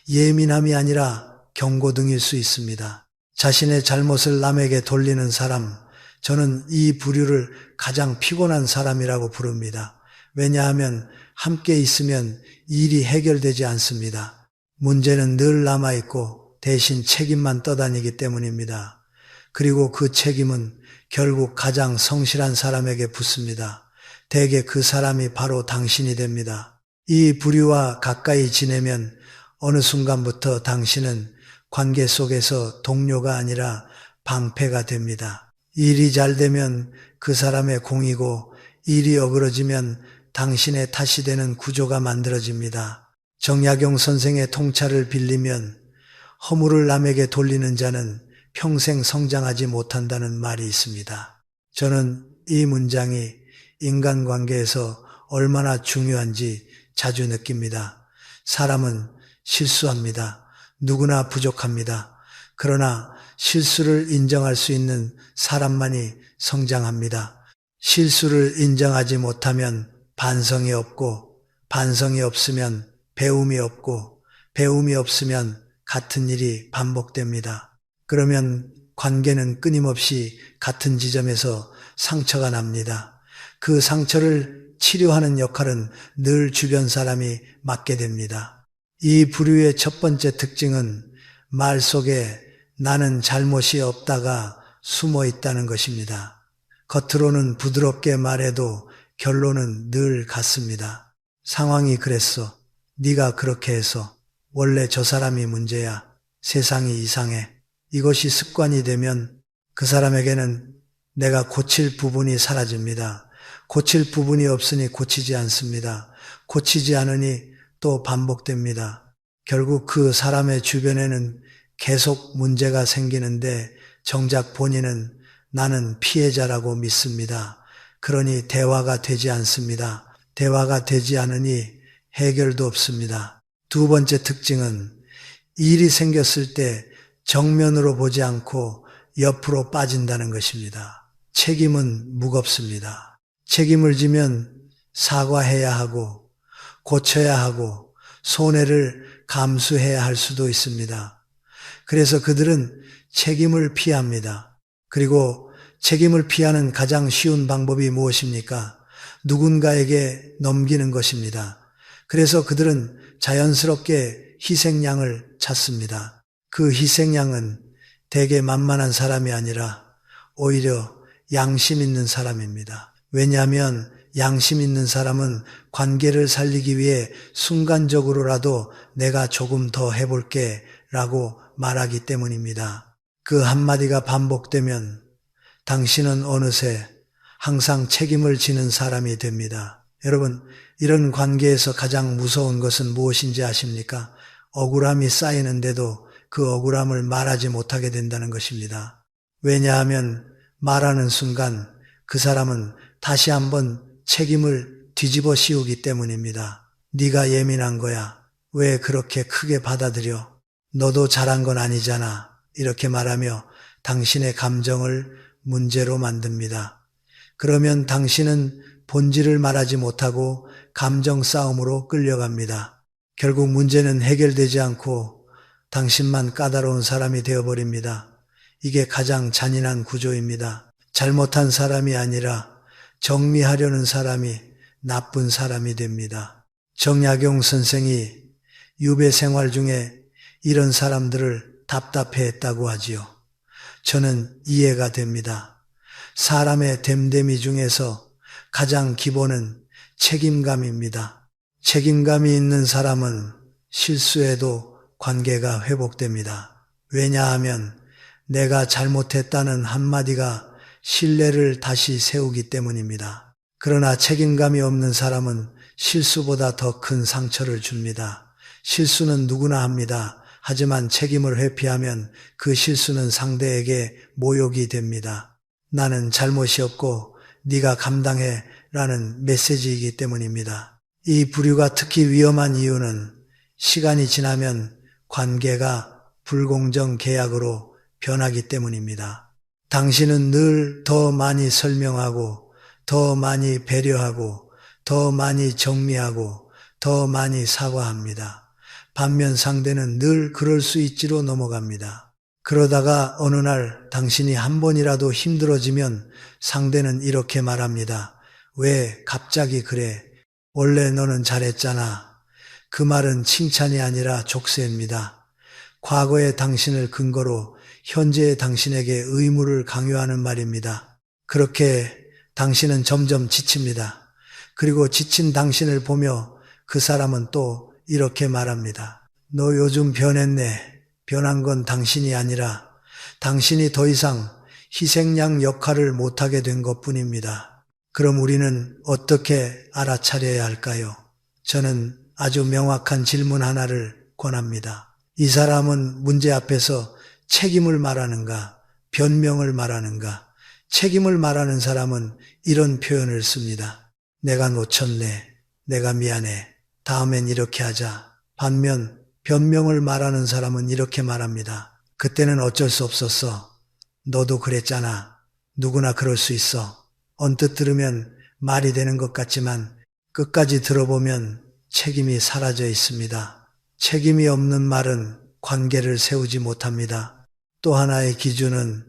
예민함이 아니라 경고등일 수 있습니다. 자신의 잘못을 남에게 돌리는 사람, 저는 이 부류를 가장 피곤한 사람이라고 부릅니다. 왜냐하면 함께 있으면 일이 해결되지 않습니다. 문제는 늘 남아있고 대신 책임만 떠다니기 때문입니다. 그리고 그 책임은 결국 가장 성실한 사람에게 붙습니다. 대개 그 사람이 바로 당신이 됩니다. 이 부류와 가까이 지내면 어느 순간부터 당신은 관계 속에서 동료가 아니라 방패가 됩니다. 일이 잘 되면 그 사람의 공이고 일이 어그러지면 당신의 탓이 되는 구조가 만들어집니다. 정약용 선생의 통찰을 빌리면 허물을 남에게 돌리는 자는 평생 성장하지 못한다는 말이 있습니다. 저는 이 문장이 인간관계에서 얼마나 중요한지 자주 느낍니다. 사람은 실수합니다. 누구나 부족합니다. 그러나 실수를 인정할 수 있는 사람만이 성장합니다. 실수를 인정하지 못하면 반성이 없고, 반성이 없으면 배움이 없고, 배움이 없으면 같은 일이 반복됩니다. 그러면 관계는 끊임없이 같은 지점에서 상처가 납니다. 그 상처를 치료하는 역할은 늘 주변 사람이 맡게 됩니다. 이 부류의 첫 번째 특징은 말 속에 나는 잘못이 없다가 숨어 있다는 것입니다. 겉으로는 부드럽게 말해도 결론은 늘 같습니다. 상황이 그랬어. 네가 그렇게 해서. 원래 저 사람이 문제야. 세상이 이상해. 이것이 습관이 되면 그 사람에게는 내가 고칠 부분이 사라집니다. 고칠 부분이 없으니 고치지 않습니다. 고치지 않으니 또 반복됩니다. 결국 그 사람의 주변에는 계속 문제가 생기는데 정작 본인은 나는 피해자라고 믿습니다. 그러니 대화가 되지 않습니다. 대화가 되지 않으니 해결도 없습니다. 두 번째 특징은 일이 생겼을 때 정면으로 보지 않고 옆으로 빠진다는 것입니다. 책임은 무겁습니다. 책임을 지면 사과해야 하고 고쳐야 하고 손해를 감수해야 할 수도 있습니다. 그래서 그들은 책임을 피합니다. 그리고 책임을 피하는 가장 쉬운 방법이 무엇입니까? 누군가에게 넘기는 것입니다. 그래서 그들은 자연스럽게 희생양을 찾습니다. 그 희생양은 대개 만만한 사람이 아니라 오히려 양심 있는 사람입니다. 왜냐하면 양심 있는 사람은 관계를 살리기 위해 순간적으로라도 내가 조금 더 해볼게 라고 말하기 때문입니다. 그 한마디가 반복되면 당신은 어느새 항상 책임을 지는 사람이 됩니다. 여러분, 이런 관계에서 가장 무서운 것은 무엇인지 아십니까? 억울함이 쌓이는데도 그 억울함을 말하지 못하게 된다는 것입니다. 왜냐하면 말하는 순간 그 사람은 다시 한번 책임을 뒤집어 씌우기 때문입니다. 네가 예민한 거야. 왜 그렇게 크게 받아들여? 너도 잘한 건 아니잖아. 이렇게 말하며 당신의 감정을 문제로 만듭니다. 그러면 당신은 본질을 말하지 못하고 감정 싸움으로 끌려갑니다. 결국 문제는 해결되지 않고 당신만 까다로운 사람이 되어버립니다. 이게 가장 잔인한 구조입니다. 잘못한 사람이 아니라 정리하려는 사람이 나쁜 사람이 됩니다. 정약용 선생이 유배 생활 중에 이런 사람들을 답답해했다고 하지요. 저는 이해가 됩니다. 사람의 됨됨이 중에서 가장 기본은 책임감입니다. 책임감이 있는 사람은 실수해도 관계가 회복됩니다. 왜냐하면 내가 잘못했다는 한마디가 신뢰를 다시 세우기 때문입니다. 그러나 책임감이 없는 사람은 실수보다 더 큰 상처를 줍니다. 실수는 누구나 합니다. 하지만 책임을 회피하면 그 실수는 상대에게 모욕이 됩니다. 나는 잘못이 없고 네가 감당해 라는 메시지이기 때문입니다. 이 부류가 특히 위험한 이유는 시간이 지나면 관계가 불공정 계약으로 변하기 때문입니다. 당신은 늘 더 많이 설명하고 더 많이 배려하고 더 많이 정리하고 더 많이 사과합니다. 반면 상대는 늘 그럴 수 있지로 넘어갑니다. 그러다가 어느 날 당신이 한 번이라도 힘들어지면 상대는 이렇게 말합니다. 왜 갑자기 그래? 원래 너는 잘했잖아. 그 말은 칭찬이 아니라 족쇄입니다. 과거의 당신을 근거로 현재의 당신에게 의무를 강요하는 말입니다. 그렇게 당신은 점점 지칩니다. 그리고 지친 당신을 보며 그 사람은 또 이렇게 말합니다. 너 요즘 변했네. 변한 건 당신이 아니라 당신이 더 이상 희생양 역할을 못하게 된 것뿐입니다. 그럼 우리는 어떻게 알아차려야 할까요? 저는 아주 명확한 질문 하나를 권합니다. 이 사람은 문제 앞에서 책임을 말하는가, 변명을 말하는가? 책임을 말하는 사람은 이런 표현을 씁니다. 내가 놓쳤네. 내가 미안해. 다음엔 이렇게 하자. 반면 변명을 말하는 사람은 이렇게 말합니다. 그때는 어쩔 수 없었어. 너도 그랬잖아. 누구나 그럴 수 있어. 언뜻 들으면 말이 되는 것 같지만 끝까지 들어보면 책임이 사라져 있습니다. 책임이 없는 말은 관계를 세우지 못합니다. 또 하나의 기준은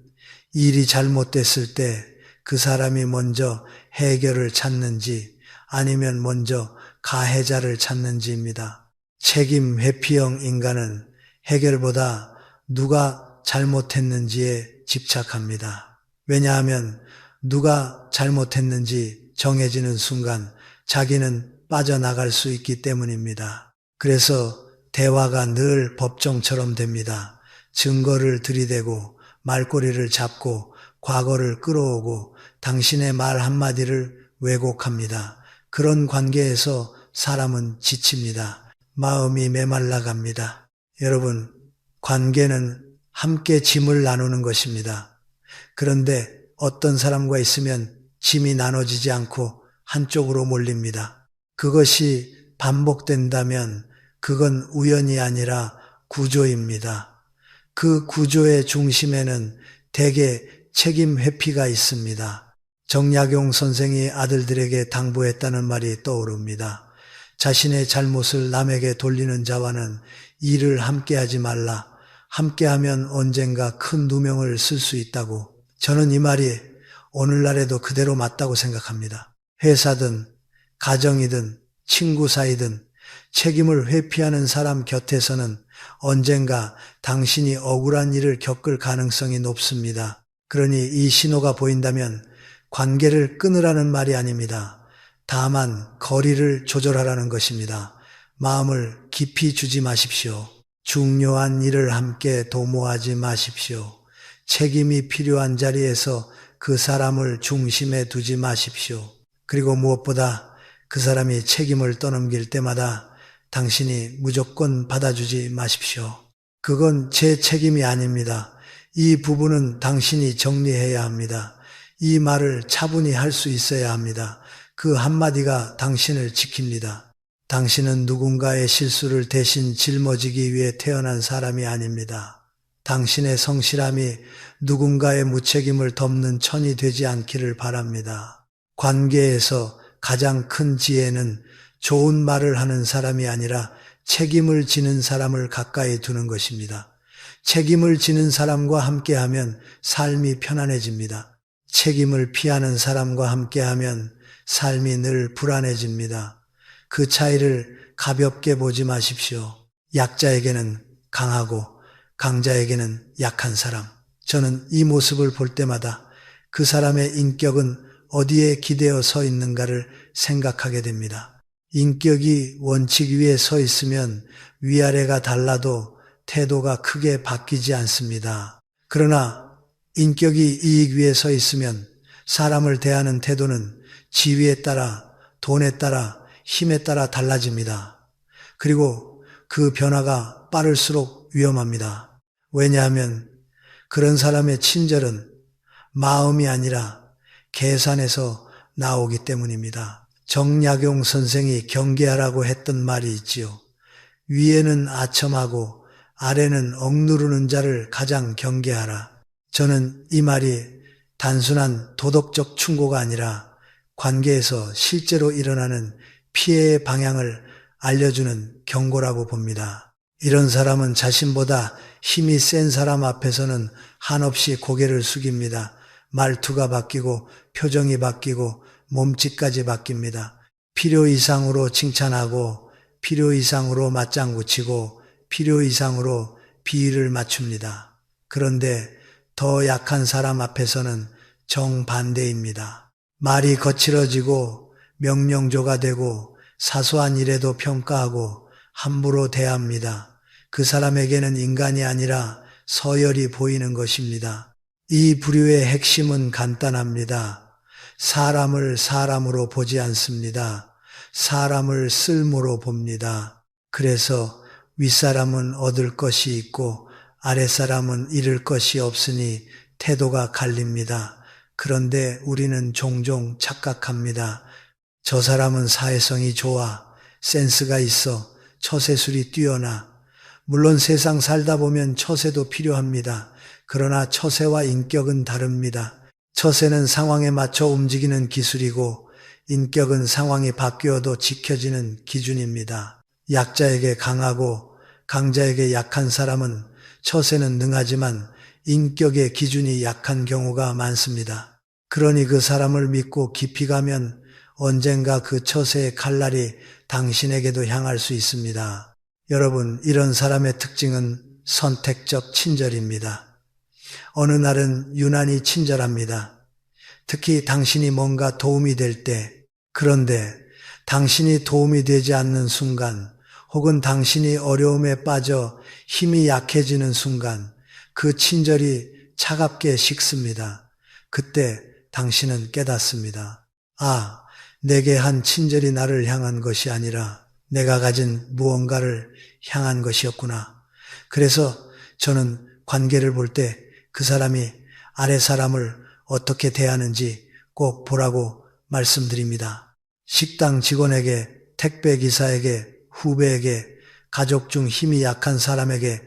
일이 잘못됐을 때 그 사람이 먼저 해결을 찾는지 아니면 먼저 가해자를 찾는지입니다. 책임 회피형 인간은 해결보다 누가 잘못했는지에 집착합니다. 왜냐하면 누가 잘못했는지 정해지는 순간 자기는 빠져나갈 수 있기 때문입니다. 그래서 대화가 늘 법정처럼 됩니다. 증거를 들이대고 말꼬리를 잡고 과거를 끌어오고 당신의 말 한마디를 왜곡합니다. 그런 관계에서 사람은 지칩니다. 마음이 메말라 갑니다. 여러분, 관계는 함께 짐을 나누는 것입니다. 그런데 어떤 사람과 있으면 짐이 나눠지지 않고 한쪽으로 몰립니다. 그것이 반복된다면 그건 우연이 아니라 구조입니다. 그 구조의 중심에는 대개 책임 회피가 있습니다. 정약용 선생이 아들들에게 당부했다는 말이 떠오릅니다. 자신의 잘못을 남에게 돌리는 자와는 일을 함께하지 말라. 함께하면 언젠가 큰 누명을 쓸 수 있다고. 저는 이 말이 오늘날에도 그대로 맞다고 생각합니다. 회사든 가정이든 친구 사이든 책임을 회피하는 사람 곁에서는 언젠가 당신이 억울한 일을 겪을 가능성이 높습니다. 그러니 이 신호가 보인다면 관계를 끊으라는 말이 아닙니다. 다만 거리를 조절하라는 것입니다. 마음을 깊이 주지 마십시오. 중요한 일을 함께 도모하지 마십시오. 책임이 필요한 자리에서 그 사람을 중심에 두지 마십시오. 그리고 무엇보다 그 사람이 책임을 떠넘길 때마다 당신이 무조건 받아주지 마십시오. 그건 제 책임이 아닙니다. 이 부분은 당신이 정리해야 합니다. 이 말을 차분히 할 수 있어야 합니다. 그 한마디가 당신을 지킵니다. 당신은 누군가의 실수를 대신 짊어지기 위해 태어난 사람이 아닙니다. 당신의 성실함이 누군가의 무책임을 덮는 천이 되지 않기를 바랍니다. 관계에서 가장 큰 지혜는 좋은 말을 하는 사람이 아니라 책임을 지는 사람을 가까이 두는 것입니다. 책임을 지는 사람과 함께하면 삶이 편안해집니다. 책임을 피하는 사람과 함께하면 삶이 늘 불안해집니다. 그 차이를 가볍게 보지 마십시오. 약자에게는 강하고 강자에게는 약한 사람. 저는 이 모습을 볼 때마다 그 사람의 인격은 어디에 기대어 서 있는가를 생각하게 됩니다. 인격이 원칙 위에 서 있으면 위아래가 달라도 태도가 크게 바뀌지 않습니다. 그러나 인격이 이익 위에 서 있으면 사람을 대하는 태도는 지위에 따라, 돈에 따라, 힘에 따라 달라집니다. 그리고 그 변화가 빠를수록 위험합니다. 왜냐하면 그런 사람의 친절은 마음이 아니라 계산에서 나오기 때문입니다. 정약용 선생이 경계하라고 했던 말이 있지요. 위에는 아첨하고 아래는 억누르는 자를 가장 경계하라. 저는 이 말이 단순한 도덕적 충고가 아니라 관계에서 실제로 일어나는 피해의 방향을 알려주는 경고라고 봅니다. 이런 사람은 자신보다 힘이 센 사람 앞에서는 한없이 고개를 숙입니다. 말투가 바뀌고 표정이 바뀌고 몸짓까지 바뀝니다. 필요 이상으로 칭찬하고 필요 이상으로 맞장구 치고 필요 이상으로 비위를 맞춥니다. 그런데 더 약한 사람 앞에서는 정반대입니다. 말이 거칠어지고 명령조가 되고 사소한 일에도 평가하고 함부로 대합니다. 그 사람에게는 인간이 아니라 서열이 보이는 것입니다. 이 부류의 핵심은 간단합니다. 사람을 사람으로 보지 않습니다. 사람을 쓸모로 봅니다. 그래서 윗사람은 얻을 것이 있고 아랫사람은 잃을 것이 없으니 태도가 갈립니다. 그런데 우리는 종종 착각합니다. 저 사람은 사회성이 좋아, 센스가 있어, 처세술이 뛰어나. 물론 세상 살다 보면 처세도 필요합니다. 그러나 처세와 인격은 다릅니다. 처세는 상황에 맞춰 움직이는 기술이고 인격은 상황이 바뀌어도 지켜지는 기준입니다. 약자에게 강하고 강자에게 약한 사람은 처세는 능하지만 인격의 기준이 약한 경우가 많습니다. 그러니 그 사람을 믿고 깊이 가면 언젠가 그 처세의 칼날이 당신에게도 향할 수 있습니다. 여러분, 이런 사람의 특징은 선택적 친절입니다. 어느 날은 유난히 친절합니다. 특히 당신이 뭔가 도움이 될 때, 그런데 당신이 도움이 되지 않는 순간, 혹은 당신이 어려움에 빠져 힘이 약해지는 순간, 그 친절이 차갑게 식습니다. 그때 당신은 깨닫습니다. 아, 내게 한 친절이 나를 향한 것이 아니라 내가 가진 무언가를 향한 것이었구나. 그래서 저는 관계를 볼 때 그 사람이 아래 사람을 어떻게 대하는지 꼭 보라고 말씀드립니다. 식당 직원에게, 택배 기사에게, 후배에게, 가족 중 힘이 약한 사람에게,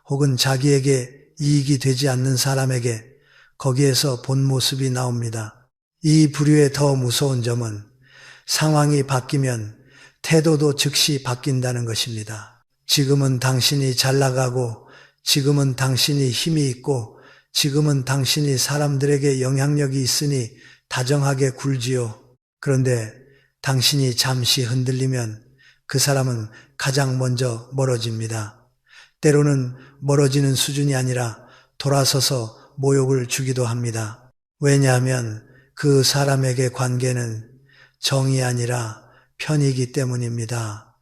혹은 자기에게 이익이 되지 않는 사람에게 거기에서 본 모습이 나옵니다. 이 부류의 더 무서운 점은 상황이 바뀌면 태도도 즉시 바뀐다는 것입니다. 지금은 당신이 잘 나가고 지금은 당신이 힘이 있고 지금은 당신이 사람들에게 영향력이 있으니 다정하게 굴지요. 그런데 당신이 잠시 흔들리면 그 사람은 가장 먼저 멀어집니다. 때로는 멀어지는 수준이 아니라 돌아서서 모욕을 주기도 합니다. 왜냐하면 그 사람에게 관계는 정이 아니라 편이기 때문입니다.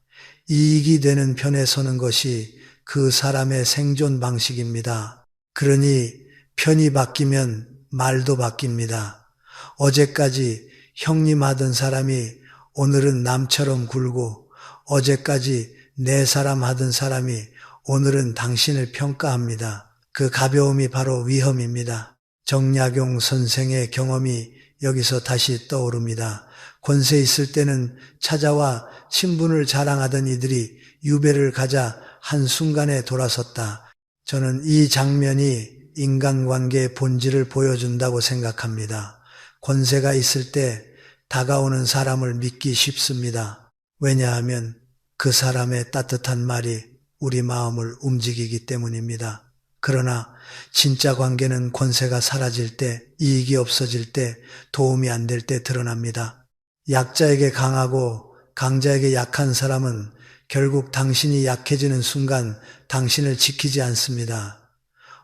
이익이 되는 편에 서는 것이 그 사람의 생존 방식입니다. 그러니 편이 바뀌면 말도 바뀝니다. 어제까지 형님 하던 사람이 오늘은 남처럼 굴고, 어제까지 내 사람 하던 사람이 오늘은 당신을 평가합니다. 그 가벼움이 바로 위험입니다. 정약용 선생의 경험이 여기서 다시 떠오릅니다. 권세 있을 때는 찾아와 친분을 자랑하던 이들이 유배를 가자 한순간에 돌아섰다. 저는 이 장면이 인간관계의 본질을 보여준다고 생각합니다. 권세가 있을 때 다가오는 사람을 믿기 쉽습니다. 왜냐하면 그 사람의 따뜻한 말이 우리 마음을 움직이기 때문입니다. 그러나 진짜 관계는 권세가 사라질 때, 이익이 없어질 때, 도움이 안 될 때 드러납니다. 약자에게 강하고 강자에게 약한 사람은 결국 당신이 약해지는 순간 당신을 지키지 않습니다.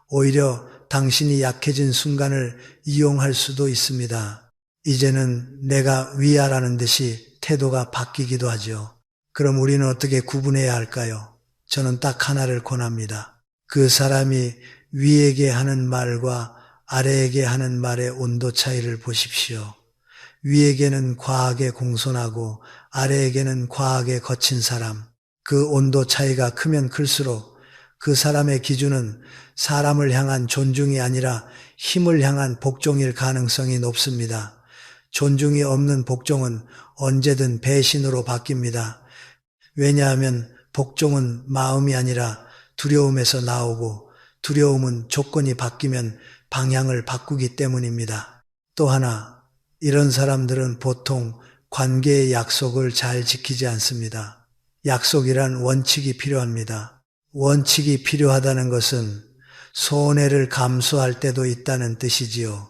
오히려 당신이 약해진 순간을 이용할 수도 있습니다. 이제는 내가 위하라는 듯이 태도가 바뀌기도 하죠. 그럼 우리는 어떻게 구분해야 할까요? 저는 딱 하나를 권합니다. 그 사람이 위에게 하는 말과 아래에게 하는 말의 온도 차이를 보십시오. 위에게는 과하게 공손하고 아래에게는 과하게 거친 사람. 그 온도 차이가 크면 클수록 그 사람의 기준은 사람을 향한 존중이 아니라 힘을 향한 복종일 가능성이 높습니다. 존중이 없는 복종은 언제든 배신으로 바뀝니다. 왜냐하면 복종은 마음이 아니라 두려움에서 나오고, 두려움은 조건이 바뀌면 방향을 바꾸기 때문입니다. 또 하나, 이런 사람들은 보통 관계의 약속을 잘 지키지 않습니다. 약속이란 원칙이 필요합니다. 원칙이 필요하다는 것은 손해를 감수할 때도 있다는 뜻이지요.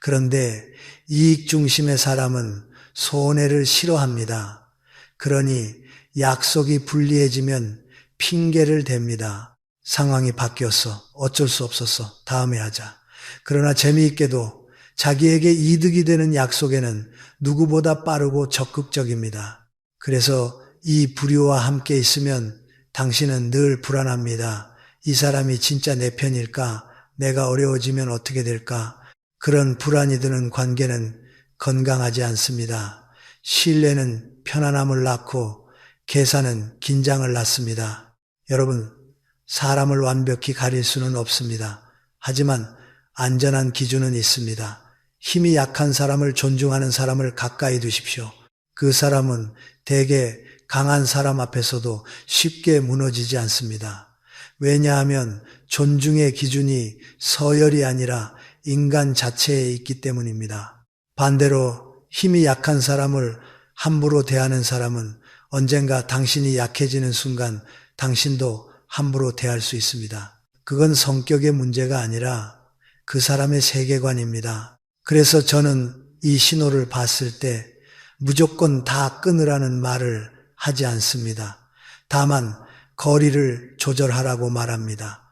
그런데 이익 중심의 사람은 손해를 싫어합니다. 그러니 약속이 불리해지면 핑계를 댑니다. 상황이 바뀌었어. 어쩔 수 없었어. 다음에 하자. 그러나 재미있게도 자기에게 이득이 되는 약속에는 누구보다 빠르고 적극적입니다. 그래서 이 부류와 함께 있으면 당신은 늘 불안합니다. 이 사람이 진짜 내 편일까? 내가 어려워지면 어떻게 될까? 그런 불안이 드는 관계는 건강하지 않습니다. 신뢰는 편안함을 낳고 계산은 긴장을 낳습니다. 여러분, 사람을 완벽히 가릴 수는 없습니다. 하지만 안전한 기준은 있습니다. 힘이 약한 사람을 존중하는 사람을 가까이 두십시오. 그 사람은 대개 강한 사람 앞에서도 쉽게 무너지지 않습니다. 왜냐하면 존중의 기준이 서열이 아니라 인간 자체에 있기 때문입니다. 반대로 힘이 약한 사람을 함부로 대하는 사람은 언젠가 당신이 약해지는 순간 당신도 함부로 대할 수 있습니다. 그건 성격의 문제가 아니라 그 사람의 세계관입니다. 그래서 저는 이 신호를 봤을 때 무조건 다 끊으라는 말을 하지 않습니다. 다만 거리를 조절하라고 말합니다.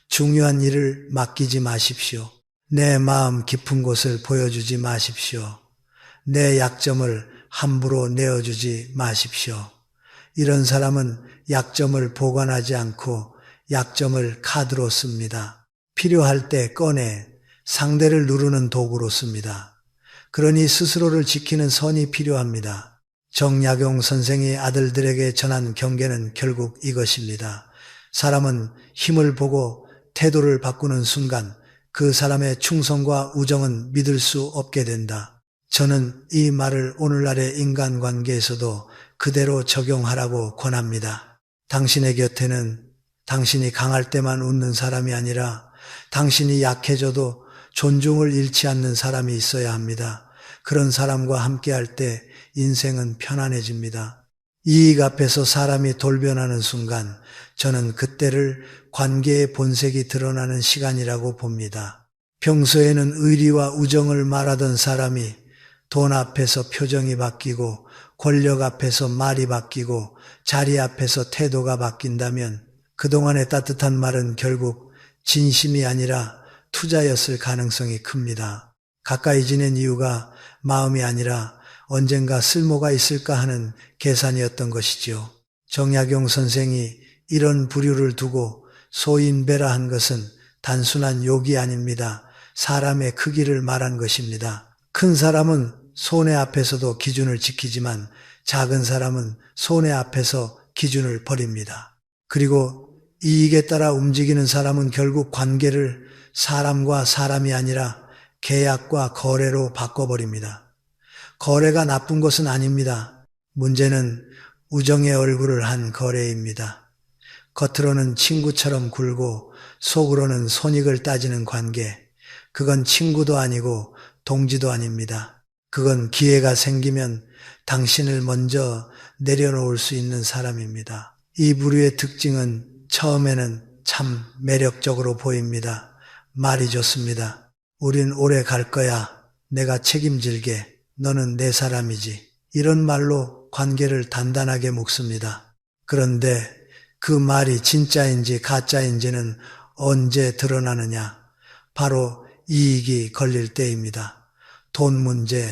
중요한 일을 맡기지 마십시오. 내 마음 깊은 곳을 보여주지 마십시오. 내 약점을 함부로 내어주지 마십시오. 이런 사람은 약점을 보관하지 않고 약점을 카드로 씁니다. 필요할 때 꺼내 상대를 누르는 도구로 씁니다. 그러니 스스로를 지키는 선이 필요합니다. 정약용 선생이 아들들에게 전한 경계는 결국 이것입니다. 사람은 힘을 보고 태도를 바꾸는 순간 그 사람의 충성과 우정은 믿을 수 없게 된다. 저는 이 말을 오늘날의 인간관계에서도 그대로 적용하라고 권합니다. 당신의 곁에는 당신이 강할 때만 웃는 사람이 아니라 당신이 약해져도 존중을 잃지 않는 사람이 있어야 합니다. 그런 사람과 함께할 때 인생은 편안해집니다. 이익 앞에서 사람이 돌변하는 순간 저는 그때를 관계의 본색이 드러나는 시간이라고 봅니다. 평소에는 의리와 우정을 말하던 사람이 돈 앞에서 표정이 바뀌고 권력 앞에서 말이 바뀌고 자리 앞에서 태도가 바뀐다면 그동안의 따뜻한 말은 결국 진심이 아니라 투자였을 가능성이 큽니다. 가까이 지낸 이유가 마음이 아니라 언젠가 쓸모가 있을까 하는 계산이었던 것이지요. 정약용 선생이 이런 부류를 두고 소인배라 한 것은 단순한 욕이 아닙니다. 사람의 크기를 말한 것입니다. 큰 사람은 손해 앞에서도 기준을 지키지만 작은 사람은 손해 앞에서 기준을 버립니다. 그리고 이익에 따라 움직이는 사람은 결국 관계를 사람과 사람이 아니라 계약과 거래로 바꿔버립니다. 거래가 나쁜 것은 아닙니다. 문제는 우정의 얼굴을 한 거래입니다. 겉으로는 친구처럼 굴고 속으로는 손익을 따지는 관계. 그건 친구도 아니고 동지도 아닙니다. 그건 기회가 생기면 당신을 먼저 내려놓을 수 있는 사람입니다. 이 부류의 특징은 처음에는 참 매력적으로 보입니다. 말이 좋습니다. 우린 오래 갈 거야. 내가 책임질게. 너는 내 사람이지. 이런 말로 관계를 단단하게 묶습니다. 그런데 그 말이 진짜인지 가짜인지는 언제 드러나느냐? 바로 이익이 걸릴 때입니다. 돈 문제,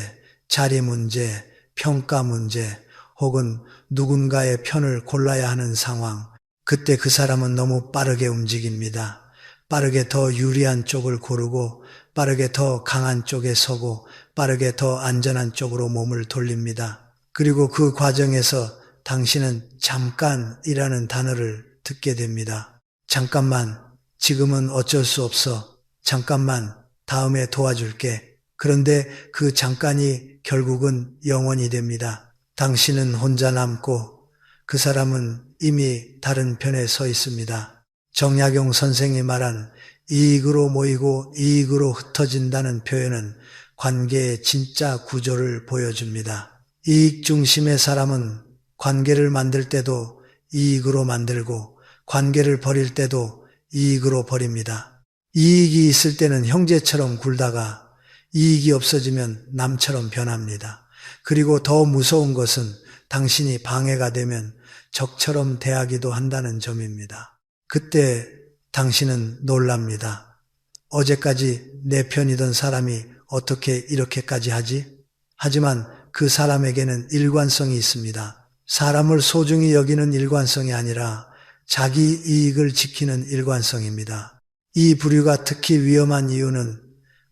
자리 문제, 평가 문제, 혹은 누군가의 편을 골라야 하는 상황. 그때 그 사람은 너무 빠르게 움직입니다. 빠르게 더 유리한 쪽을 고르고 빠르게 더 강한 쪽에 서고 빠르게 더 안전한 쪽으로 몸을 돌립니다. 그리고 그 과정에서 당신은 잠깐이라는 단어를 듣게 됩니다. 잠깐만, 지금은 어쩔 수 없어. 잠깐만, 다음에 도와줄게. 그런데 그 잠깐이 결국은 영원이 됩니다. 당신은 혼자 남고 그 사람은 이미 다른 편에 서 있습니다. 정약용 선생이 말한 이익으로 모이고 이익으로 흩어진다는 표현은 관계의 진짜 구조를 보여줍니다. 이익 중심의 사람은 관계를 만들 때도 이익으로 만들고 관계를 버릴 때도 이익으로 버립니다. 이익이 있을 때는 형제처럼 굴다가 이익이 없어지면 남처럼 변합니다. 그리고 더 무서운 것은 당신이 방해가 되면 적처럼 대하기도 한다는 점입니다. 그때 당신은 놀랍니다. 어제까지 내 편이던 사람이 어떻게 이렇게까지 하지? 하지만 그 사람에게는 일관성이 있습니다. 사람을 소중히 여기는 일관성이 아니라 자기 이익을 지키는 일관성입니다. 이 부류가 특히 위험한 이유는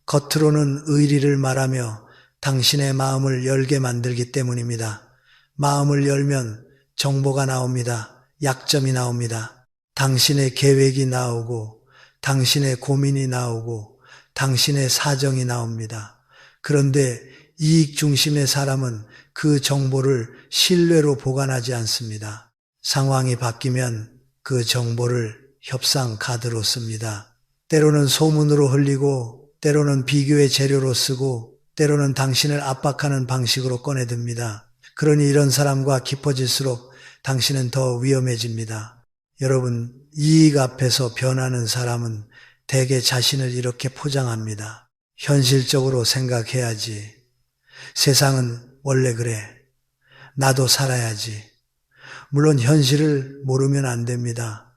겉으로는 의리를 말하며 당신의 마음을 열게 만들기 때문입니다. 마음을 열면 정보가 나옵니다. 약점이 나옵니다. 당신의 계획이 나오고 당신의 고민이 나오고 당신의 사정이 나옵니다. 그런데 이익 중심의 사람은 그 정보를 신뢰로 보관하지 않습니다. 상황이 바뀌면 그 정보를 협상 카드로 씁니다. 때로는 소문으로 흘리고 때로는 비교의 재료로 쓰고 때로는 당신을 압박하는 방식으로 꺼내듭니다. 그러니 이런 사람과 깊어질수록 당신은 더 위험해집니다. 여러분, 이익 앞에서 변하는 사람은 대개 자신을 이렇게 포장합니다. 현실적으로 생각해야지. 세상은 원래 그래. 나도 살아야지. 물론 현실을 모르면 안 됩니다.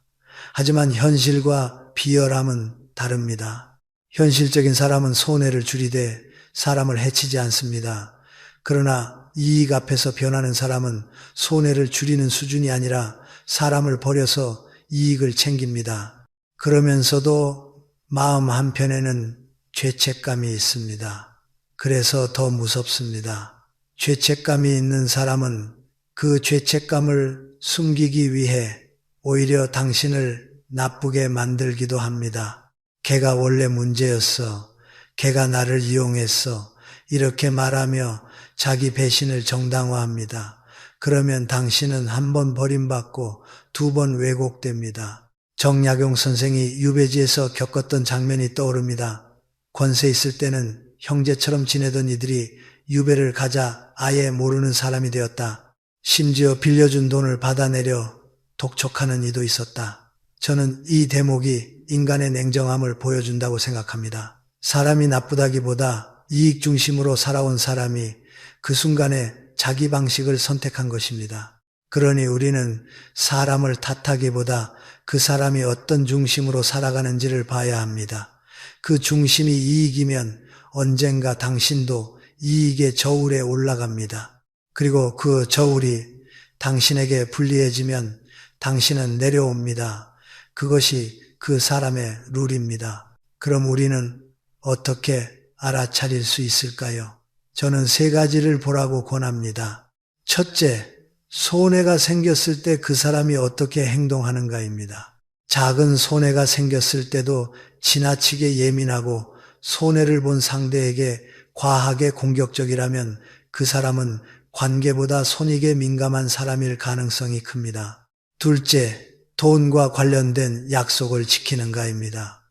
하지만 현실과 비열함은 다릅니다. 현실적인 사람은 손해를 줄이되 사람을 해치지 않습니다. 그러나 이익 앞에서 변하는 사람은 손해를 줄이는 수준이 아니라 사람을 버려서 이익을 챙깁니다. 그러면서도 마음 한편에는 죄책감이 있습니다. 그래서 더 무섭습니다. 죄책감이 있는 사람은 그 죄책감을 숨기기 위해 오히려 당신을 나쁘게 만들기도 합니다. 걔가 원래 문제였어. 걔가 나를 이용했어. 이렇게 말하며 자기 배신을 정당화합니다. 그러면 당신은 한 번 버림받고 두 번 왜곡됩니다. 정약용 선생이 유배지에서 겪었던 장면이 떠오릅니다. 권세 있을 때는 형제처럼 지내던 이들이 유배를 가자 아예 모르는 사람이 되었다. 심지어 빌려준 돈을 받아내려 독촉하는 이도 있었다. 저는 이 대목이 인간의 냉정함을 보여준다고 생각합니다. 사람이 나쁘다기보다 이익 중심으로 살아온 사람이 그 순간에 자기 방식을 선택한 것입니다. 그러니 우리는 사람을 탓하기보다 그 사람이 어떤 중심으로 살아가는지를 봐야 합니다. 그 중심이 이익이면 언젠가 당신도 이익의 저울에 올라갑니다. 그리고 그 저울이 당신에게 불리해지면 당신은 내려옵니다. 그것이 그 사람의 룰입니다. 그럼 우리는 어떻게 알아차릴 수 있을까요? 저는 3가지를 보라고 권합니다. 첫째, 손해가 생겼을 때 그 사람이 어떻게 행동하는가입니다. 작은 손해가 생겼을 때도 지나치게 예민하고 손해를 본 상대에게 과하게 공격적이라면 그 사람은 관계보다 손익에 민감한 사람일 가능성이 큽니다. 둘째, 돈과 관련된 약속을 지키는가입니다.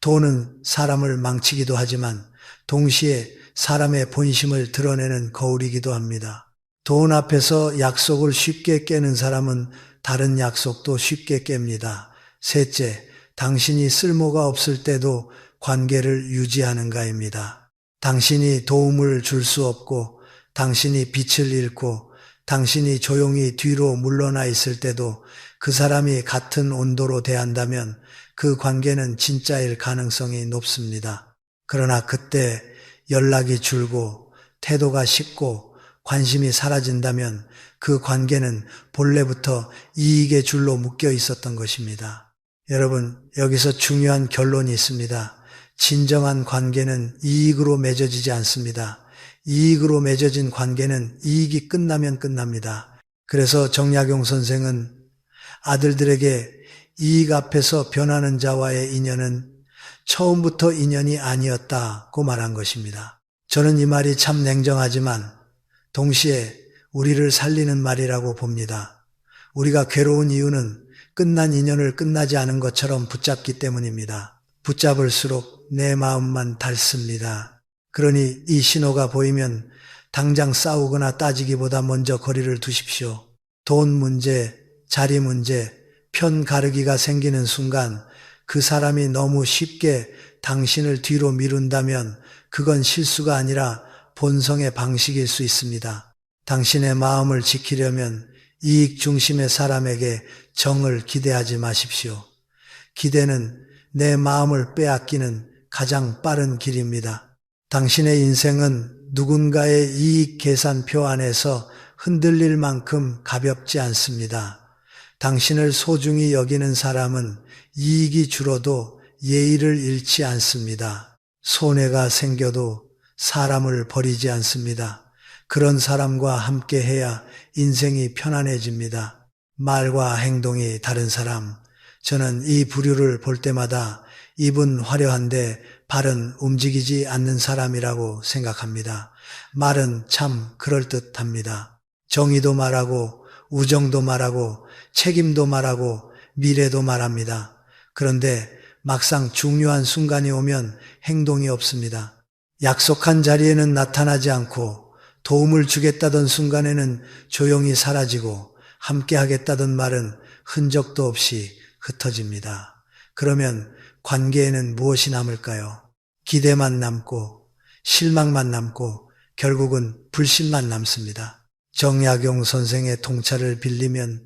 돈은 사람을 망치기도 하지만 동시에 사람의 본심을 드러내는 거울이기도 합니다. 돈 앞에서 약속을 쉽게 깨는 사람은 다른 약속도 쉽게 깹니다. 셋째, 당신이 쓸모가 없을 때도 관계를 유지하는가입니다. 당신이 도움을 줄 수 없고 당신이 빛을 잃고 당신이 조용히 뒤로 물러나 있을 때도 그 사람이 같은 온도로 대한다면 그 관계는 진짜일 가능성이 높습니다. 그러나 그때 연락이 줄고 태도가 식고 관심이 사라진다면 그 관계는 본래부터 이익의 줄로 묶여 있었던 것입니다. 여러분, 여기서 중요한 결론이 있습니다. 진정한 관계는 이익으로 맺어지지 않습니다. 이익으로 맺어진 관계는 이익이 끝나면 끝납니다. 그래서 정약용 선생은 아들들에게 이익 앞에서 변하는 자와의 인연은 처음부터 인연이 아니었다고 말한 것입니다. 저는 이 말이 참 냉정하지만 동시에 우리를 살리는 말이라고 봅니다. 우리가 괴로운 이유는 끝난 인연을 끝나지 않은 것처럼 붙잡기 때문입니다. 붙잡을수록 내 마음만 닳습니다. 그러니 이 신호가 보이면 당장 싸우거나 따지기보다 먼저 거리를 두십시오. 돈 문제, 자리 문제, 편 가르기가 생기는 순간 그 사람이 너무 쉽게 당신을 뒤로 미룬다면 그건 실수가 아니라 본성의 방식일 수 있습니다. 당신의 마음을 지키려면 이익 중심의 사람에게 정을 기대하지 마십시오. 기대는 내 마음을 빼앗기는 가장 빠른 길입니다. 당신의 인생은 누군가의 이익 계산표 안에서 흔들릴 만큼 가볍지 않습니다. 당신을 소중히 여기는 사람은 이익이 줄어도 예의를 잃지 않습니다. 손해가 생겨도 사람을 버리지 않습니다. 그런 사람과 함께 해야 인생이 편안해집니다. 말과 행동이 다른 사람, 저는 이 부류를 볼 때마다 입은 화려한데 발은 움직이지 않는 사람이라고 생각합니다. 말은 참 그럴듯합니다. 정의도 말하고 우정도 말하고 책임도 말하고 미래도 말합니다. 그런데 막상 중요한 순간이 오면 행동이 없습니다. 약속한 자리에는 나타나지 않고 도움을 주겠다던 순간에는 조용히 사라지고 함께 하겠다던 말은 흔적도 없이 흩어집니다. 그러면 관계에는 무엇이 남을까요? 기대만 남고 실망만 남고 결국은 불신만 남습니다. 정약용 선생의 통찰을 빌리면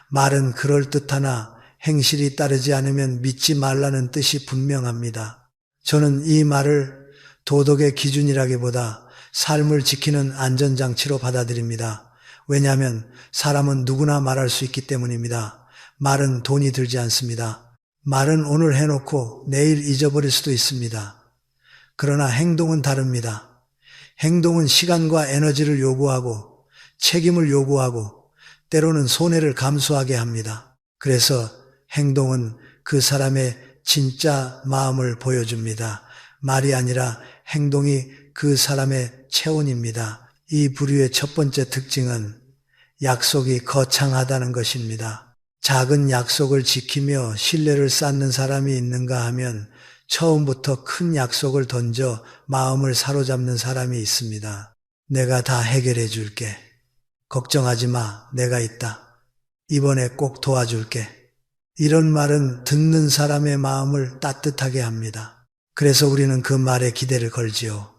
말은 그럴듯하나 행실이 따르지 않으면 믿지 말라는 뜻이 분명합니다. 저는 이 말을 도덕의 기준이라기보다 삶을 지키는 안전장치로 받아들입니다. 왜냐하면 사람은 누구나 말할 수 있기 때문입니다. 말은 돈이 들지 않습니다. 말은 오늘 해놓고 내일 잊어버릴 수도 있습니다. 그러나 행동은 다릅니다. 행동은 시간과 에너지를 요구하고 책임을 요구하고 때로는 손해를 감수하게 합니다. 그래서 행동은 그 사람의 진짜 마음을 보여줍니다. 말이 아니라 행동이 그 사람의 체온입니다. 이 부류의 첫 번째 특징은 약속이 거창하다는 것입니다. 작은 약속을 지키며 신뢰를 쌓는 사람이 있는가 하면 처음부터 큰 약속을 던져 마음을 사로잡는 사람이 있습니다. 내가 다 해결해 줄게. 걱정하지 마. 내가 있다. 이번에 꼭 도와줄게. 이런 말은 듣는 사람의 마음을 따뜻하게 합니다. 그래서 우리는 그 말에 기대를 걸지요.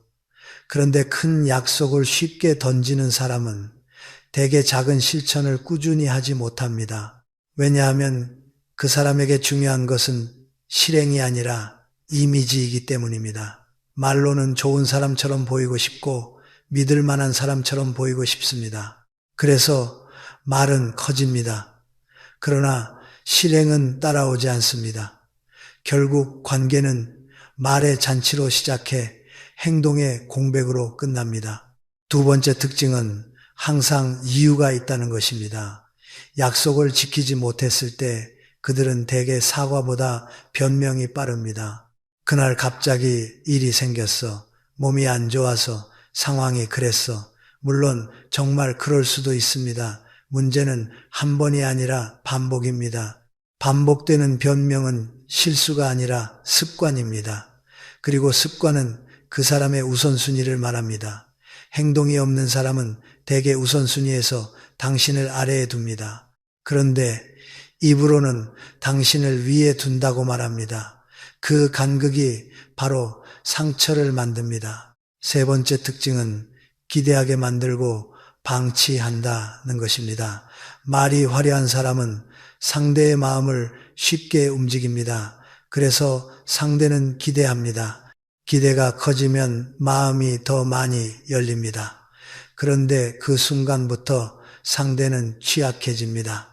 그런데 큰 약속을 쉽게 던지는 사람은 대개 작은 실천을 꾸준히 하지 못합니다. 왜냐하면 그 사람에게 중요한 것은 실행이 아니라 이미지이기 때문입니다. 말로는 좋은 사람처럼 보이고 싶고 믿을 만한 사람처럼 보이고 싶습니다. 그래서 말은 커집니다. 그러나 실행은 따라오지 않습니다. 결국 관계는 말의 잔치로 시작해 행동의 공백으로 끝납니다. 두 번째 특징은 항상 이유가 있다는 것입니다. 약속을 지키지 못했을 때 그들은 대개 사과보다 변명이 빠릅니다. 그날 갑자기 일이 생겼어. 몸이 안 좋아서 상황이 그랬어. 물론 정말 그럴 수도 있습니다. 문제는 한 번이 아니라 반복입니다. 반복되는 변명은 실수가 아니라 습관입니다. 그리고 습관은 그 사람의 우선순위를 말합니다. 행동이 없는 사람은 대개 우선순위에서 당신을 아래에 둡니다. 그런데 입으로는 당신을 위에 둔다고 말합니다. 그 간극이 바로 상처를 만듭니다. 세 번째 특징은 기대하게 만들고 방치한다는 것입니다. 말이 화려한 사람은 상대의 마음을 쉽게 움직입니다. 그래서 상대는 기대합니다. 기대가 커지면 마음이 더 많이 열립니다. 그런데 그 순간부터 상대는 취약해집니다.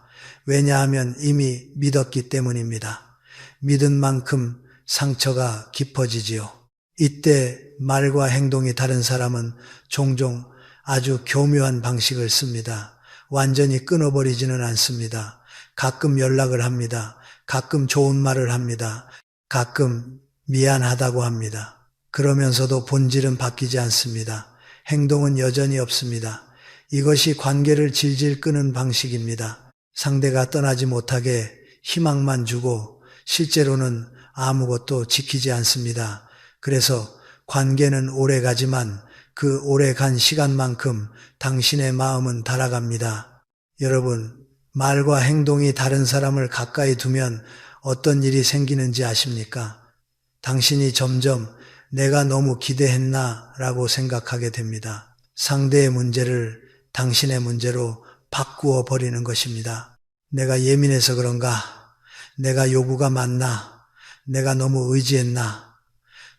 왜냐하면 이미 믿었기 때문입니다. 믿은 만큼 상처가 깊어지지요. 이때 말과 행동이 다른 사람은 종종 아주 교묘한 방식을 씁니다. 완전히 끊어버리지는 않습니다. 가끔 연락을 합니다. 가끔 좋은 말을 합니다. 가끔 미안하다고 합니다. 그러면서도 본질은 바뀌지 않습니다. 행동은 여전히 없습니다. 이것이 관계를 질질 끄는 방식입니다. 상대가 떠나지 못하게 희망만 주고 실제로는 아무것도 지키지 않습니다. 그래서 관계는 오래 가지만 그 오래 간 시간만큼 당신의 마음은 달아갑니다. 여러분, 말과 행동이 다른 사람을 가까이 두면 어떤 일이 생기는지 아십니까? 당신이 점점 내가 너무 기대했나 라고 생각하게 됩니다. 상대의 문제를 당신의 문제로 바꾸어 버리는 것입니다. 내가 예민해서 그런가? 내가 요구가 많나? 내가 너무 의지했나?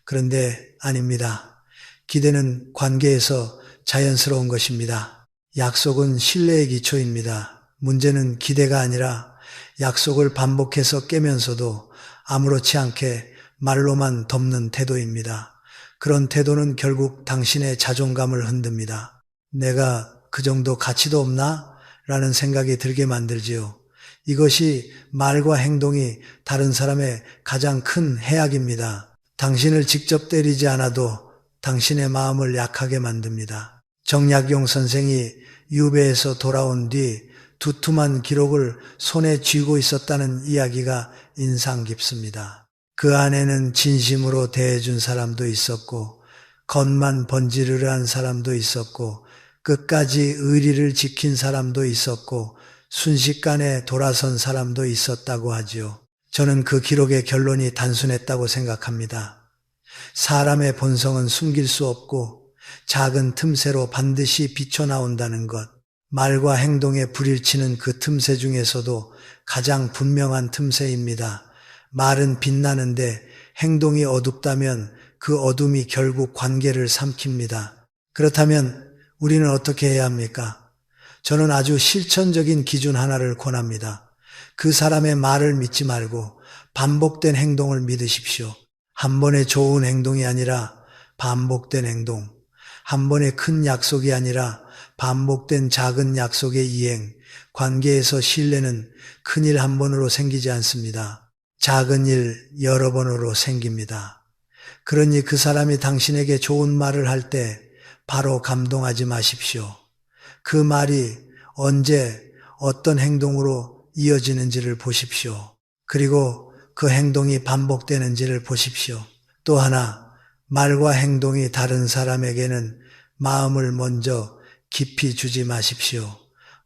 그런데 아닙니다. 기대는 관계에서 자연스러운 것입니다. 약속은 신뢰의 기초입니다. 문제는 기대가 아니라 약속을 반복해서 깨면서도 아무렇지 않게 말로만 덮는 태도입니다. 그런 태도는 결국 당신의 자존감을 흔듭니다. 내가 그 정도 가치도 없나? 라는 생각이 들게 만들지요. 이것이 말과 행동이 다른 사람의 가장 큰 해악입니다. 당신을 직접 때리지 않아도 당신의 마음을 약하게 만듭니다. 정약용 선생이 유배에서 돌아온 뒤 두툼한 기록을 손에 쥐고 있었다는 이야기가 인상 깊습니다. 그 안에는 진심으로 대해준 사람도 있었고 겉만 번지르르한 사람도 있었고 끝까지 의리를 지킨 사람도 있었고 순식간에 돌아선 사람도 있었다고 하지요. 저는 그 기록의 결론이 단순했다고 생각합니다. 사람의 본성은 숨길 수 없고 작은 틈새로 반드시 비쳐나온다는 것. 말과 행동에 불일치는 그 틈새 중에서도 가장 분명한 틈새입니다. 말은 빛나는데 행동이 어둡다면 그 어둠이 결국 관계를 삼킵니다. 그렇다면 우리는 어떻게 해야 합니까? 저는 아주 실천적인 기준 하나를 권합니다. 그 사람의 말을 믿지 말고 반복된 행동을 믿으십시오. 한 번의 좋은 행동이 아니라 반복된 행동. 한 번의 큰 약속이 아니라 반복된 작은 약속의 이행. 관계에서 신뢰는 큰일 한 번으로 생기지 않습니다. 작은 일 여러 번으로 생깁니다. 그러니 그 사람이 당신에게 좋은 말을 할 때 바로 감동하지 마십시오. 그 말이 언제 어떤 행동으로 이어지는지를 보십시오. 그리고 그 행동이 반복되는지를 보십시오. 또 하나, 말과 행동이 다른 사람에게는 마음을 먼저 깊이 주지 마십시오.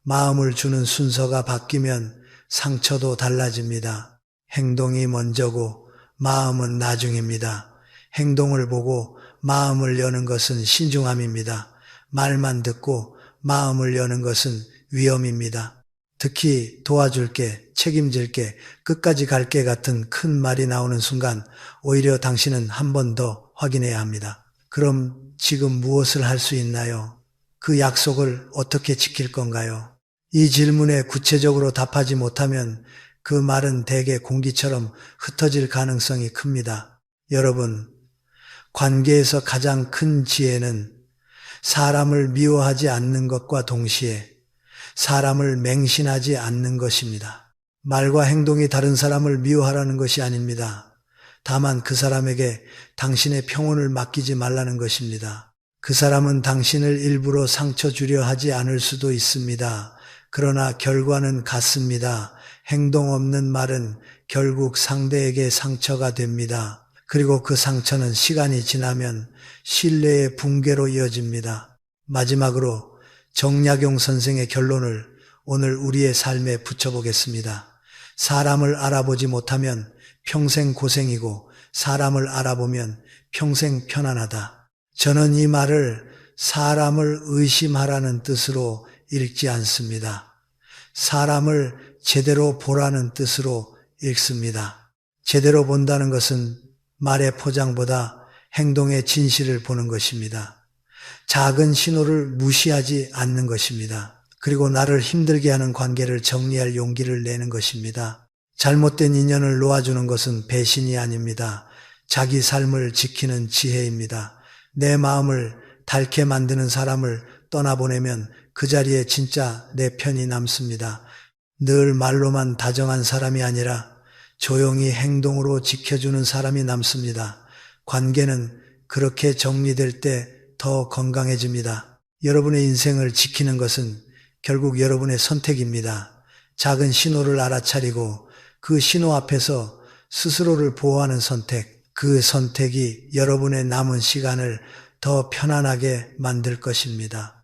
마음을 주는 순서가 바뀌면 상처도 달라집니다. 행동이 먼저고 마음은 나중입니다. 행동을 보고 마음을 여는 것은 신중함입니다. 말만 듣고 마음을 여는 것은 위험입니다. 특히 도와줄게, 책임질게, 끝까지 갈게 같은 큰 말이 나오는 순간 오히려 당신은 한 번 더 확인해야 합니다. 그럼 지금 무엇을 할 수 있나요? 그 약속을 어떻게 지킬 건가요? 이 질문에 구체적으로 답하지 못하면 그 말은 대개 공기처럼 흩어질 가능성이 큽니다. 여러분, 관계에서 가장 큰 지혜는 사람을 미워하지 않는 것과 동시에 사람을 맹신하지 않는 것입니다. 말과 행동이 다른 사람을 미워하라는 것이 아닙니다. 다만 그 사람에게 당신의 평온을 맡기지 말라는 것입니다. 그 사람은 당신을 일부러 상처 주려 하지 않을 수도 있습니다. 그러나 결과는 같습니다. 행동 없는 말은 결국 상대에게 상처가 됩니다. 그리고 그 상처는 시간이 지나면 신뢰의 붕괴로 이어집니다. 마지막으로 정약용 선생의 결론을 오늘 우리의 삶에 붙여보겠습니다. 사람을 알아보지 못하면 평생 고생이고 사람을 알아보면 평생 편안하다. 저는 이 말을 사람을 의심하라는 뜻으로 읽지 않습니다. 사람을 제대로 보라는 뜻으로 읽습니다. 제대로 본다는 것은 말의 포장보다 행동의 진실을 보는 것입니다. 작은 신호를 무시하지 않는 것입니다. 그리고 나를 힘들게 하는 관계를 정리할 용기를 내는 것입니다. 잘못된 인연을 놓아주는 것은 배신이 아닙니다. 자기 삶을 지키는 지혜입니다. 내 마음을 닳게 만드는 사람을 떠나보내면 그 자리에 진짜 내 편이 남습니다. 늘 말로만 다정한 사람이 아니라 조용히 행동으로 지켜주는 사람이 남습니다. 관계는 그렇게 정리될 때 더 건강해집니다. 여러분의 인생을 지키는 것은 결국 여러분의 선택입니다. 작은 신호를 알아차리고 그 신호 앞에서 스스로를 보호하는 선택, 그 선택이 여러분의 남은 시간을 더 편안하게 만들 것입니다.